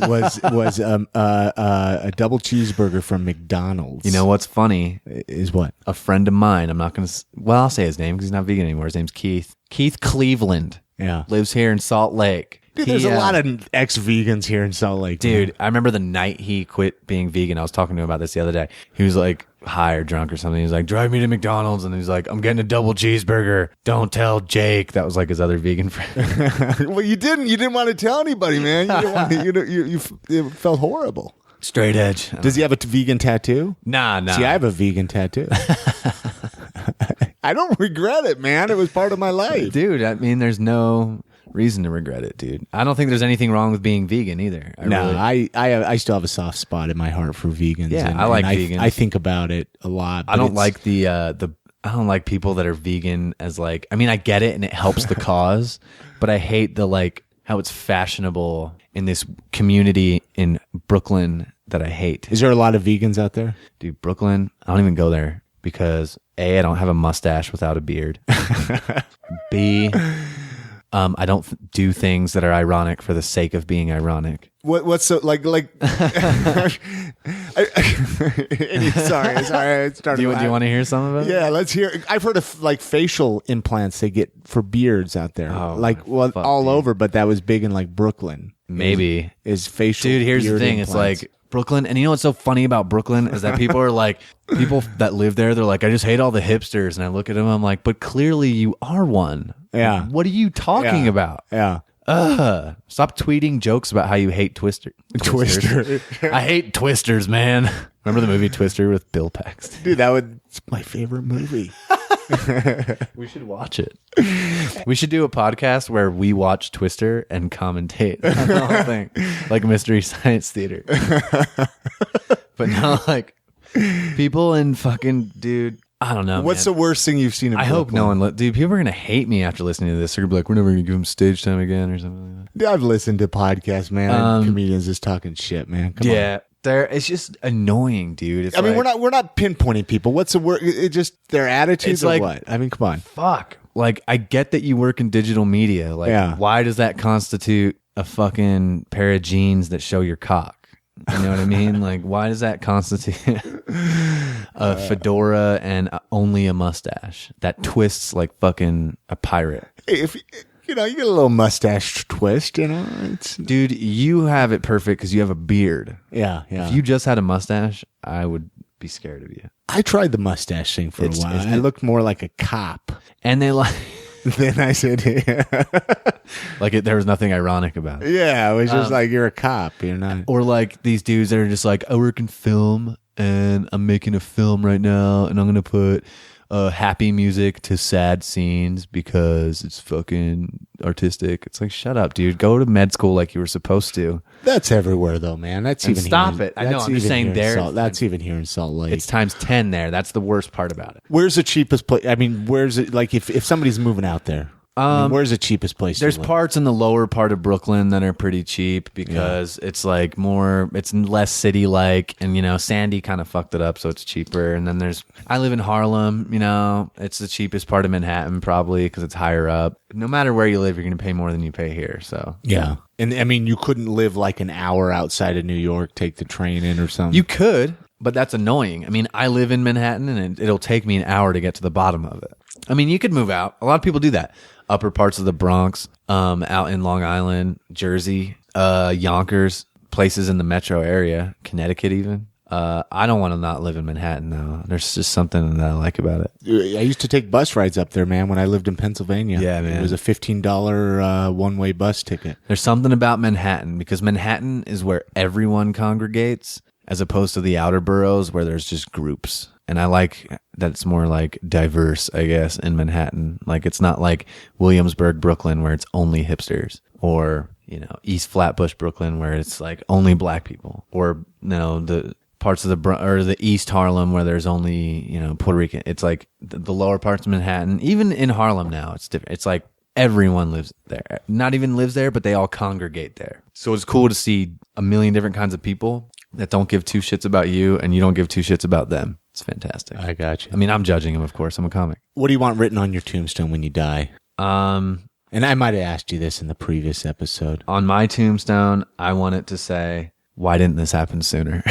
[SPEAKER 2] was a double cheeseburger from McDonald's.
[SPEAKER 3] You know what's funny?
[SPEAKER 2] Is what?
[SPEAKER 3] A friend of mine, I'm not going to, well, I'll say his name because he's not vegan anymore. His name's Keith. Keith Cleveland.
[SPEAKER 2] Yeah.
[SPEAKER 3] Lives here in Salt Lake.
[SPEAKER 2] Dude, there's a lot of ex-vegans here in Salt Lake.
[SPEAKER 3] Dude,
[SPEAKER 2] man.
[SPEAKER 3] I remember the night he quit being vegan. I was talking to him about this the other day. He was like high or drunk or something. He was like, drive me to McDonald's. And he's like, I'm getting a double cheeseburger. Don't tell Jake. That was like his other vegan friend.
[SPEAKER 2] Well, you didn't want to tell anybody, man. You felt horrible.
[SPEAKER 3] Straight edge.
[SPEAKER 2] Does he have a vegan tattoo?
[SPEAKER 3] Nah.
[SPEAKER 2] See, I have a vegan tattoo. I don't regret it, man. It was part of my life.
[SPEAKER 3] Dude, I mean, there's no reason to regret it, dude. I don't think there's anything wrong with being vegan either.
[SPEAKER 2] I still have a soft spot in my heart for vegans.
[SPEAKER 3] Yeah, I like vegans.
[SPEAKER 2] I think about it a lot.
[SPEAKER 3] I don't like I don't like people that are vegan as like, I mean, I get it and it helps the cause, but I hate the like how it's fashionable in this community in Brooklyn that I hate.
[SPEAKER 2] Is there a lot of vegans out there?
[SPEAKER 3] Dude, Brooklyn, I don't even go there because A, I don't have a mustache without a beard. B, I don't do things that are ironic for the sake of being ironic.
[SPEAKER 2] What's so like? Sorry. I started.
[SPEAKER 3] Do you want to hear some of it?
[SPEAKER 2] Yeah, let's hear. I've heard of like facial implants they get for beards out there, all over. But that was big in like Brooklyn.
[SPEAKER 3] Maybe
[SPEAKER 2] is facial.
[SPEAKER 3] Dude, here's the thing.
[SPEAKER 2] Implants.
[SPEAKER 3] It's like Brooklyn, and you know what's so funny about Brooklyn is that people are like, people that live there, they're like, I just hate all the hipsters, and I look at them, I'm like, but clearly you are one.
[SPEAKER 2] Yeah.
[SPEAKER 3] What are you talking about?
[SPEAKER 2] Yeah.
[SPEAKER 3] Stop tweeting jokes about how you hate Twister. I hate Twisters, man. Remember the movie Twister with Bill Paxton?
[SPEAKER 2] Dude, it's my favorite movie.
[SPEAKER 3] We should watch it. We should do a podcast where we watch Twister and commentate on the whole thing, like Mystery Science Theater. But now, like, people in fucking, dude, I don't know.
[SPEAKER 2] What's the worst thing you've seen in Brooklyn?
[SPEAKER 3] I hope no one, dude, people are going to hate me after listening to this. They're going to be like, we're never going to give them stage time again or something like that.
[SPEAKER 2] Dude, I've listened to podcasts, man. And comedians just talking shit, man. Come on.
[SPEAKER 3] It's just annoying, dude. It's
[SPEAKER 2] we're not pinpointing people. What's the word? It just their attitudes, or
[SPEAKER 3] like,
[SPEAKER 2] what? I mean, come on.
[SPEAKER 3] Fuck. Like, I get that you work in digital media. Like, why does that constitute a fucking pair of jeans that show your cock? You know what I mean? Like, why does that constitute a fedora and only a mustache that twists like fucking a pirate?
[SPEAKER 2] If you get a little mustache twist,
[SPEAKER 3] Dude, you have it perfect because you have a beard.
[SPEAKER 2] Yeah.
[SPEAKER 3] If you just had a mustache, I would be scared of you.
[SPEAKER 2] I tried the mustache thing for a while. I looked more like a cop.
[SPEAKER 3] And they like...
[SPEAKER 2] Then I said, yeah.
[SPEAKER 3] Like there was nothing ironic about it.
[SPEAKER 2] Yeah, it was just like, you're a cop. You're not.
[SPEAKER 3] Or like these dudes that are just like, I work in film and I'm making a film right now and I'm going to put happy music to sad scenes because it's fucking artistic. It's like, shut up, dude. Go to med school like you were supposed to.
[SPEAKER 2] That's everywhere, though, man. That's
[SPEAKER 3] And
[SPEAKER 2] even
[SPEAKER 3] stop
[SPEAKER 2] here,
[SPEAKER 3] it. I know. I'm just saying there.
[SPEAKER 2] That's even here in Salt Lake.
[SPEAKER 3] It's times 10 there. That's the worst part about it.
[SPEAKER 2] Where's the cheapest place? I mean, where's it? Like, if somebody's moving out there, where's the cheapest place?
[SPEAKER 3] There's
[SPEAKER 2] to live?
[SPEAKER 3] parts in the lower part of Brooklyn that are pretty cheap because it's like more, it's less city like, and you know, Sandy kind of fucked it up, so it's cheaper. And then I live in Harlem, you know, it's the cheapest part of Manhattan probably because it's higher up. No matter where you live, you're going to pay more than you pay here. So
[SPEAKER 2] yeah. And I mean, you couldn't live like an hour outside of New York, take the train in or something.
[SPEAKER 3] You could, but that's annoying. I mean, I live in Manhattan and it'll take me an hour to get to the bottom of it. I mean, you could move out. A lot of people do that. Upper parts of the Bronx, out in Long Island, Jersey, Yonkers, places in the metro area, Connecticut even. I don't want to not live in Manhattan though. There's just something that I like about it.
[SPEAKER 2] I used to take bus rides up there, man, when I lived in Pennsylvania.
[SPEAKER 3] Yeah, man.
[SPEAKER 2] It was a $15 one-way bus ticket.
[SPEAKER 3] There's something about Manhattan because Manhattan is where everyone congregates as opposed to the outer boroughs where there's just groups. And I like that it's more like diverse, I guess, in Manhattan. Like it's not like Williamsburg, Brooklyn, where it's only hipsters, or, you know, East Flatbush, Brooklyn, where it's like only black people, or, you know, the parts of the East Harlem where there's only, you know, Puerto Rican. It's like the lower parts of Manhattan, even in Harlem now, it's different. It's like everyone lives there. Not even lives there, but they all congregate there. So it's cool to see a million different kinds of people that don't give two shits about you and you don't give two shits about them. It's fantastic.
[SPEAKER 2] I got you.
[SPEAKER 3] I mean, I'm judging him, of course. I'm a comic.
[SPEAKER 2] What do you want written on your tombstone when you die? And I might have asked you this in the previous episode.
[SPEAKER 3] On my tombstone, I want it to say, why didn't this happen sooner?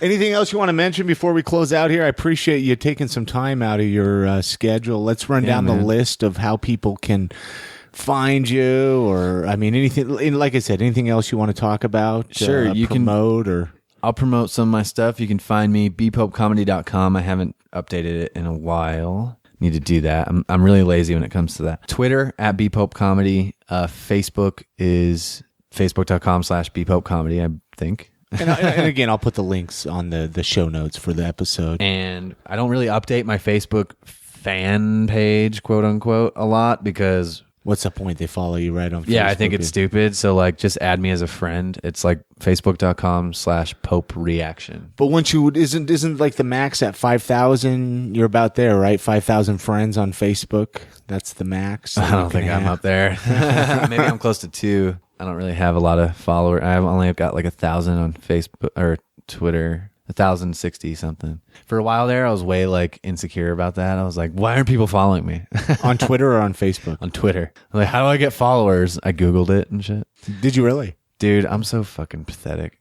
[SPEAKER 2] Anything else you want to mention before we close out here? I appreciate you taking some time out of your schedule. Let's run down the list of how people can find you, or, I mean, anything, like I said, anything else you want to talk about?
[SPEAKER 3] Sure. You
[SPEAKER 2] promote, or...
[SPEAKER 3] I'll promote some of my stuff. You can find me bpopecomedy.com. I haven't updated it in a while. Need to do that. I'm really lazy when it comes to that. Twitter at bpopecomedy. Facebook is facebook.com/bpopecomedy, I think.
[SPEAKER 2] and again, I'll put the links on the show notes for the episode.
[SPEAKER 3] And I don't really update my Facebook fan page, quote unquote, a lot because...
[SPEAKER 2] What's the point? They follow you right on Facebook.
[SPEAKER 3] Yeah, I think it's stupid. So like, just add me as a friend. It's like facebook.com/popereaction.
[SPEAKER 2] But once you isn't like the max at 5,000, you're about there, right? 5,000 friends on Facebook. That's the max.
[SPEAKER 3] I don't think I'm up there. Maybe I'm close to 2. I don't really have a lot of followers. I've only got like 1,000 on Facebook or Twitter. 1,060 something. For a while there, I was way like insecure about that. I was like, why aren't people following me?
[SPEAKER 2] On Twitter or on Facebook?
[SPEAKER 3] On Twitter. I'm like, how do I get followers? I Googled it and shit.
[SPEAKER 2] Did you really?
[SPEAKER 3] Dude, I'm so fucking pathetic.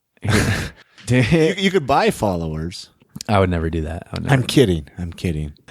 [SPEAKER 2] Dude, you could buy followers.
[SPEAKER 3] I would never do that.
[SPEAKER 2] I'm kidding.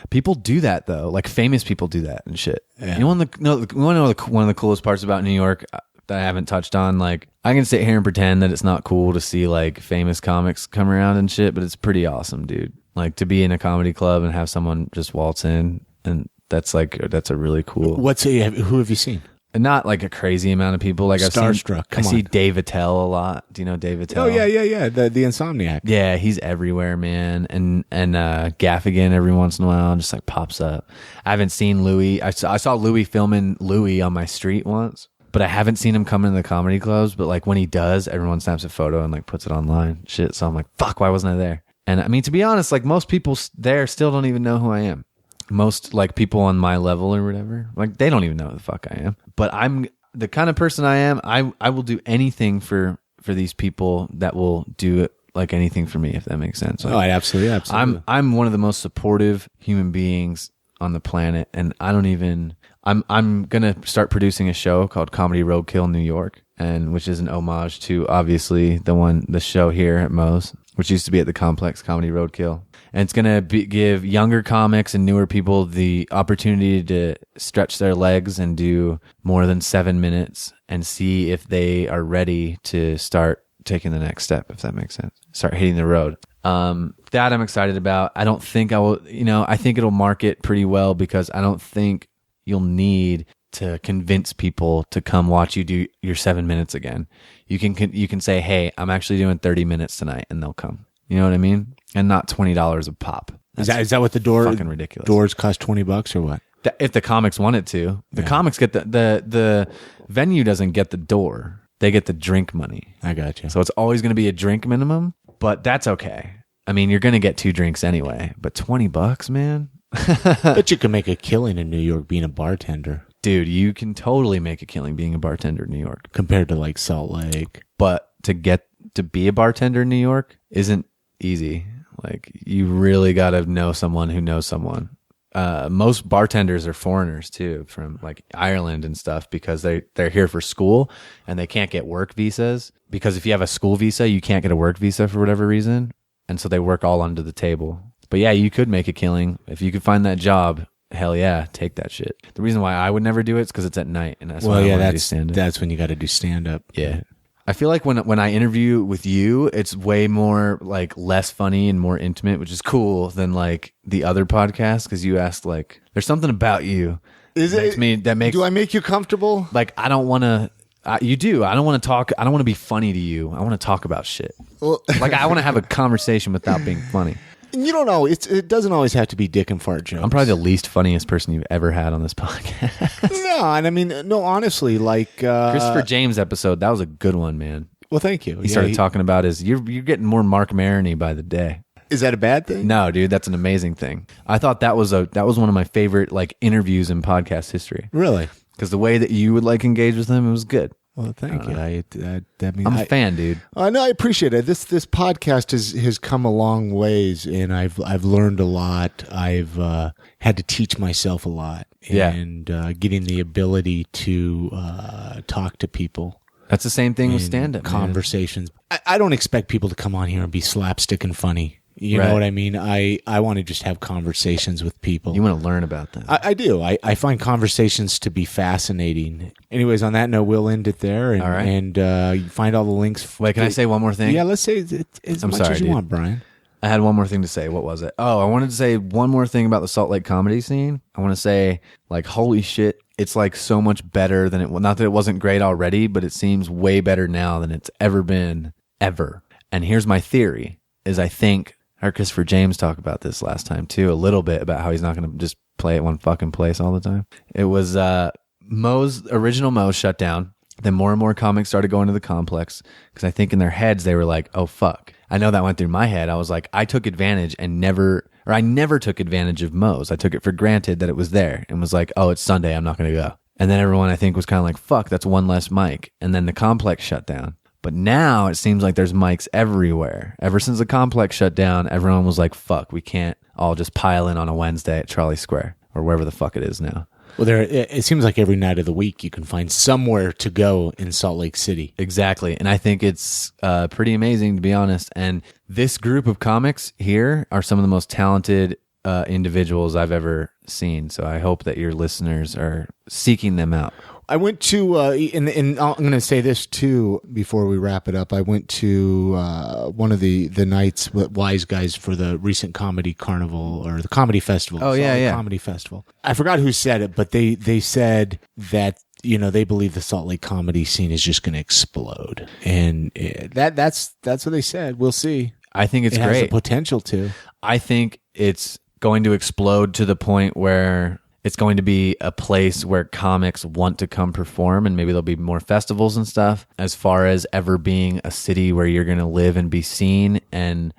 [SPEAKER 3] People do that though. Like famous people do that and shit.
[SPEAKER 2] Yeah.
[SPEAKER 3] You want to know one of the coolest parts about New York that I haven't touched on? Like, I can sit here and pretend that it's not cool to see like famous comics come around and shit, but it's pretty awesome, dude. Like to be in a comedy club and have someone just waltz in, and that's a really cool.
[SPEAKER 2] Who have you seen?
[SPEAKER 3] Not like a crazy amount of people. Like
[SPEAKER 2] Starstruck.
[SPEAKER 3] I see Dave Attell a lot. Do you know Dave Attell?
[SPEAKER 2] Oh yeah. The Insomniac.
[SPEAKER 3] Yeah, he's everywhere, man. And Gaffigan every once in a while just like pops up. I haven't seen Louis. I saw Louis filming Louis on my street once, but I haven't seen him come into the comedy clubs. But like when he does, everyone snaps a photo and like puts it online. Shit. So I'm like, fuck, why wasn't I there? And I mean, to be honest, like most people there still don't even know who I am. Most like people on my level or whatever, like they don't even know who the fuck I am. But I'm the kind of person I am. I will do anything for these people that will do it, like anything for me, if that makes sense. Like,
[SPEAKER 2] absolutely.
[SPEAKER 3] I'm one of the most supportive human beings on the planet, and I'm gonna start producing a show called Comedy Roadkill New York, and which is an homage to obviously the show here at Moe's, which used to be at the Complex, Comedy Roadkill. And it's going to give younger comics and newer people the opportunity to stretch their legs and do more than 7 minutes and see if they are ready to start taking the next step, if that makes sense. Start hitting the road. That I'm excited about. I don't think I will, I think it'll market pretty well because I don't think you'll need to convince people to come watch you do your 7 minutes again. You can say, hey, I'm actually doing 30 minutes tonight, and they'll come. You know what I mean? And not $20 a pop.
[SPEAKER 2] Is that what the
[SPEAKER 3] fucking ridiculous.
[SPEAKER 2] Doors cost $20 or what?
[SPEAKER 3] If the comics wanted to. The comics get the venue doesn't get the door. They get the drink money.
[SPEAKER 2] I got you.
[SPEAKER 3] So it's always going to be a drink minimum, but that's okay. I mean, you're going to get 2 drinks anyway, but $20, man.
[SPEAKER 2] But you can make a killing in New York being a bartender.
[SPEAKER 3] Dude, you can totally make a killing being a bartender in New York.
[SPEAKER 2] Compared to like Salt Lake.
[SPEAKER 3] But to be a bartender in New York isn't easy. Like, you really got to know someone who knows someone. Most bartenders are foreigners too, from like Ireland and stuff, because they're here for school and they can't get work visas, because if you have a school visa, you can't get a work visa for whatever reason. And so they work all under the table. But yeah, you could make a killing. If you could find that job, hell yeah, take that shit. The reason why I would never do it is because it's at night, and that's why I want to do stand-up.
[SPEAKER 2] That's when you got to do stand-up.
[SPEAKER 3] Yeah. I feel like when I interview with you, it's way more like less funny and more intimate, which is cool than like the other podcasts, because you asked like, there's something about you.
[SPEAKER 2] Do I make you comfortable?
[SPEAKER 3] Like, I don't want to. You do. I don't want to talk. I don't want to be funny to you. I want to talk about shit. Well, like, I want to have a conversation without being funny.
[SPEAKER 2] You don't know. It doesn't always have to be dick and fart jokes.
[SPEAKER 3] I'm probably the least funniest person you've ever had on this podcast.
[SPEAKER 2] No, and I mean, no, honestly, like
[SPEAKER 3] Christopher James episode, that was a good one, man.
[SPEAKER 2] Well, thank you.
[SPEAKER 3] He started talking about you're getting more Mark Maroney by the day.
[SPEAKER 2] Is that a bad thing?
[SPEAKER 3] No, dude, that's an amazing thing. I thought that was one of my favorite like interviews in podcast history.
[SPEAKER 2] Really?
[SPEAKER 3] Because the way that you would like engage with him, it was good.
[SPEAKER 2] Well, thank you.
[SPEAKER 3] I'm a fan, dude.
[SPEAKER 2] No, I appreciate it. This podcast has come a long ways, and I've learned a lot. I've had to teach myself a lot, and getting the ability to talk to people.
[SPEAKER 3] That's the same thing with stand-up
[SPEAKER 2] conversations. I don't expect people to come on here and be slapstick and funny. You know what I mean? I want to just have conversations with people.
[SPEAKER 3] You want to learn about them.
[SPEAKER 2] I do. I find conversations to be fascinating. Anyways, on that note, we'll end it there. And,
[SPEAKER 3] all right.
[SPEAKER 2] And you find all the links.
[SPEAKER 3] Wait, can I say one more thing?
[SPEAKER 2] Yeah, let's say as much as you want, Brian.
[SPEAKER 3] I had one more thing to say. What was it? Oh, I wanted to say one more thing about the Salt Lake comedy scene. I want to say, like, holy shit, it's like so much better than it. Not that it wasn't great already, but it seems way better now than it's ever been, ever. And here's my theory: is I think I heard Christopher James talk about this last time too, a little bit, about how he's not going to just play at one fucking place all the time. It was original Moe's shut down. Then more and more comics started going to the complex, because I think in their heads they were like, oh fuck. I know that went through my head. I was like, I took advantage I never took advantage of Moe's. I took it for granted that it was there and was like, oh, it's Sunday, I'm not going to go. And then everyone, I think, was kind of like, fuck, that's one less mic. And then the complex shut down. But now it seems like there's mics everywhere. Ever since the complex shut down, everyone was like, fuck, we can't all just pile in on a Wednesday at Charlie Square or wherever the fuck it is now.
[SPEAKER 2] Well, it seems like every night of the week you can find somewhere to go in Salt Lake City.
[SPEAKER 3] Exactly. And I think it's pretty amazing, to be honest. And this group of comics here are some of the most talented individuals I've ever seen. So I hope that your listeners are seeking them out.
[SPEAKER 2] I went to, and I'm going to say this too before we wrap it up. I went to one of the nights with Wise Guys for the recent comedy carnival, or the comedy festival.
[SPEAKER 3] Oh, yeah.
[SPEAKER 2] Comedy festival. I forgot who said it, but they said that, they believe the Salt Lake comedy scene is just going to explode. And that's what they said. We'll see.
[SPEAKER 3] I think it's great.
[SPEAKER 2] It has the potential to.
[SPEAKER 3] I think it's going to explode to the point where it's going to be a place where comics want to come perform, and maybe there'll be more festivals and stuff. As far as ever being a city where you're going to live and be seen and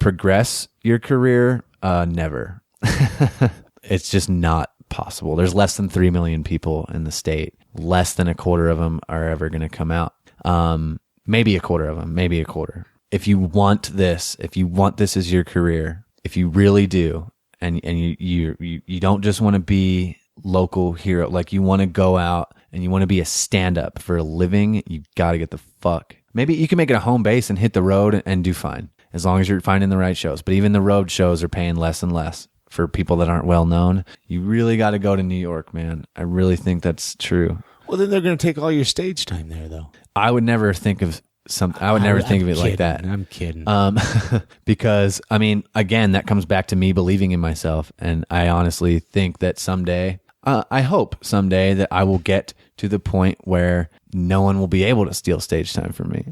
[SPEAKER 3] progress your career, never. It's just not possible. There's less than 3 million people in the state. Less than a quarter of them are ever going to come out. Maybe a quarter of them, maybe a quarter. If you want this as your career, if you really do, and you don't just want to be local hero, like you want to go out and you want to be a stand-up for a living, you got to get the fuck. Maybe you can make it a home base and hit the road and do fine, as long as you're finding the right shows. But even the road shows are paying less and less for people that aren't well known. You really got to go to New York, man. I really think that's true.
[SPEAKER 2] Well, then they're going to take all your stage time there, though.
[SPEAKER 3] I would never think of I would never think of it like that.
[SPEAKER 2] I'm kidding.
[SPEAKER 3] Because I mean, again, that comes back to me believing in myself. And I honestly think that someday, I hope someday that I will get to the point where no one will be able to steal stage time from me.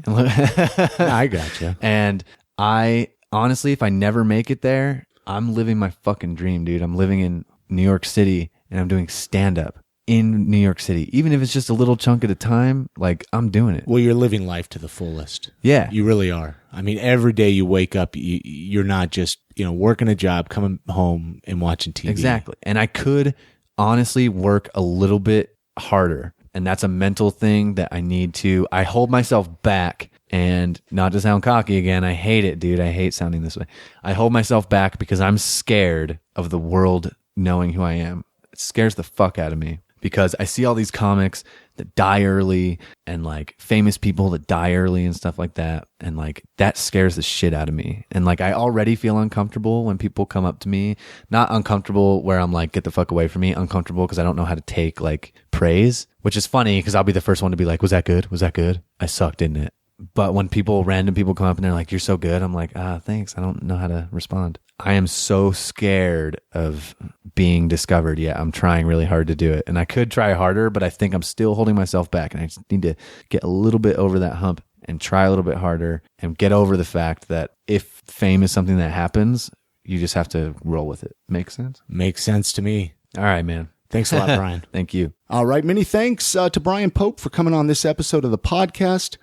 [SPEAKER 2] I gotcha.
[SPEAKER 3] And I honestly, if I never make it there, I'm living my fucking dream, dude. I'm living in New York City and I'm doing stand up in New York City. Even if it's just a little chunk at a time, like I'm doing it.
[SPEAKER 2] Well, you're living life to the fullest.
[SPEAKER 3] Yeah.
[SPEAKER 2] You really are. I mean, every day you wake up, you're not just, working a job, coming home and watching TV.
[SPEAKER 3] Exactly. And I could honestly work a little bit harder. And that's a mental thing that I hold myself back. And not to sound cocky again, I hate it, dude. I hate sounding this way. I hold myself back because I'm scared of the world knowing who I am. It scares the fuck out of me because I see all these comics that die early and like famous people that die early and stuff like that. And like that scares the shit out of me. And like I already feel uncomfortable when people come up to me. Not uncomfortable where I'm like, get the fuck away from me. Uncomfortable because I don't know how to take like praise, which is funny because I'll be the first one to be like, was that good? Was that good? I sucked, didn't it? But when random people come up and they're like, you're so good. I'm like, thanks. I don't know how to respond. I am so scared of being discovered. Yeah, I'm trying really hard to do it. And I could try harder, but I think I'm still holding myself back. And I just need to get a little bit over that hump and try a little bit harder and get over the fact that if fame is something that happens, you just have to roll with it. Make sense?
[SPEAKER 2] Makes sense to me.
[SPEAKER 3] All right, man.
[SPEAKER 2] Thanks a lot, Brian.
[SPEAKER 3] Thank you.
[SPEAKER 2] All right. Many thanks to Brian Pope for coming on this episode of the podcast.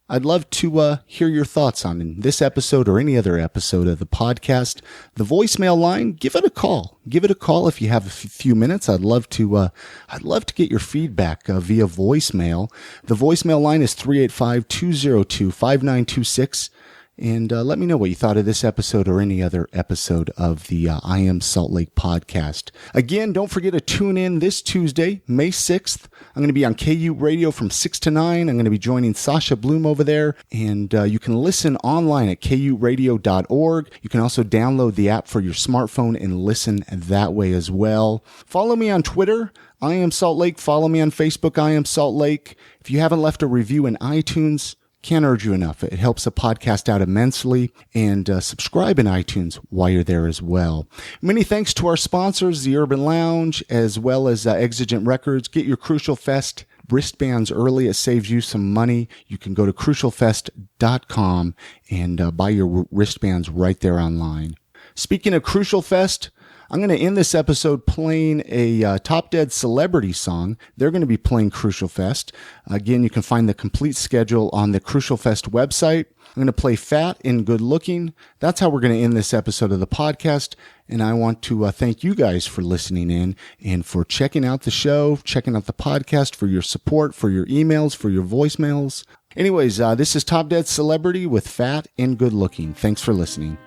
[SPEAKER 2] I'd love to hear your thoughts on this episode or any other episode of the podcast. The voicemail line, give it a call. Give it a call if you have a few minutes. I'd love to get your feedback via voicemail. The voicemail line is 385-202-5926. And let me know what you thought of this episode or any other episode of the I Am Salt Lake podcast. Again, don't forget to tune in this Tuesday, May 6th. I'm going to be on KU Radio from 6 to 9. I'm going to be joining Sasha Bloom over there. And you can listen online at kuradio.org. You can also download the app for your smartphone and listen that way as well. Follow me on Twitter, I Am Salt Lake. Follow me on Facebook, I Am Salt Lake. If you haven't left a review in iTunes, can't urge you enough. It helps the podcast out immensely. And subscribe in iTunes while you're there as well. Many thanks to our sponsors, the Urban Lounge, as well as Exigent Records. Get your Crucial Fest wristbands early. It saves you some money. You can go to crucialfest.com and buy your wristbands right there online. Speaking of Crucial Fest, I'm going to end this episode playing a Top Dead Celebrity song. They're going to be playing Crucial Fest. Again, you can find the complete schedule on the Crucial Fest website. I'm going to play Fat and Good Looking. That's how we're going to end this episode of the podcast. And I want to thank you guys for listening in and for checking out the show, checking out the podcast, for your support, for your emails, for your voicemails. Anyways, this is Top Dead Celebrity with Fat and Good Looking. Thanks for listening.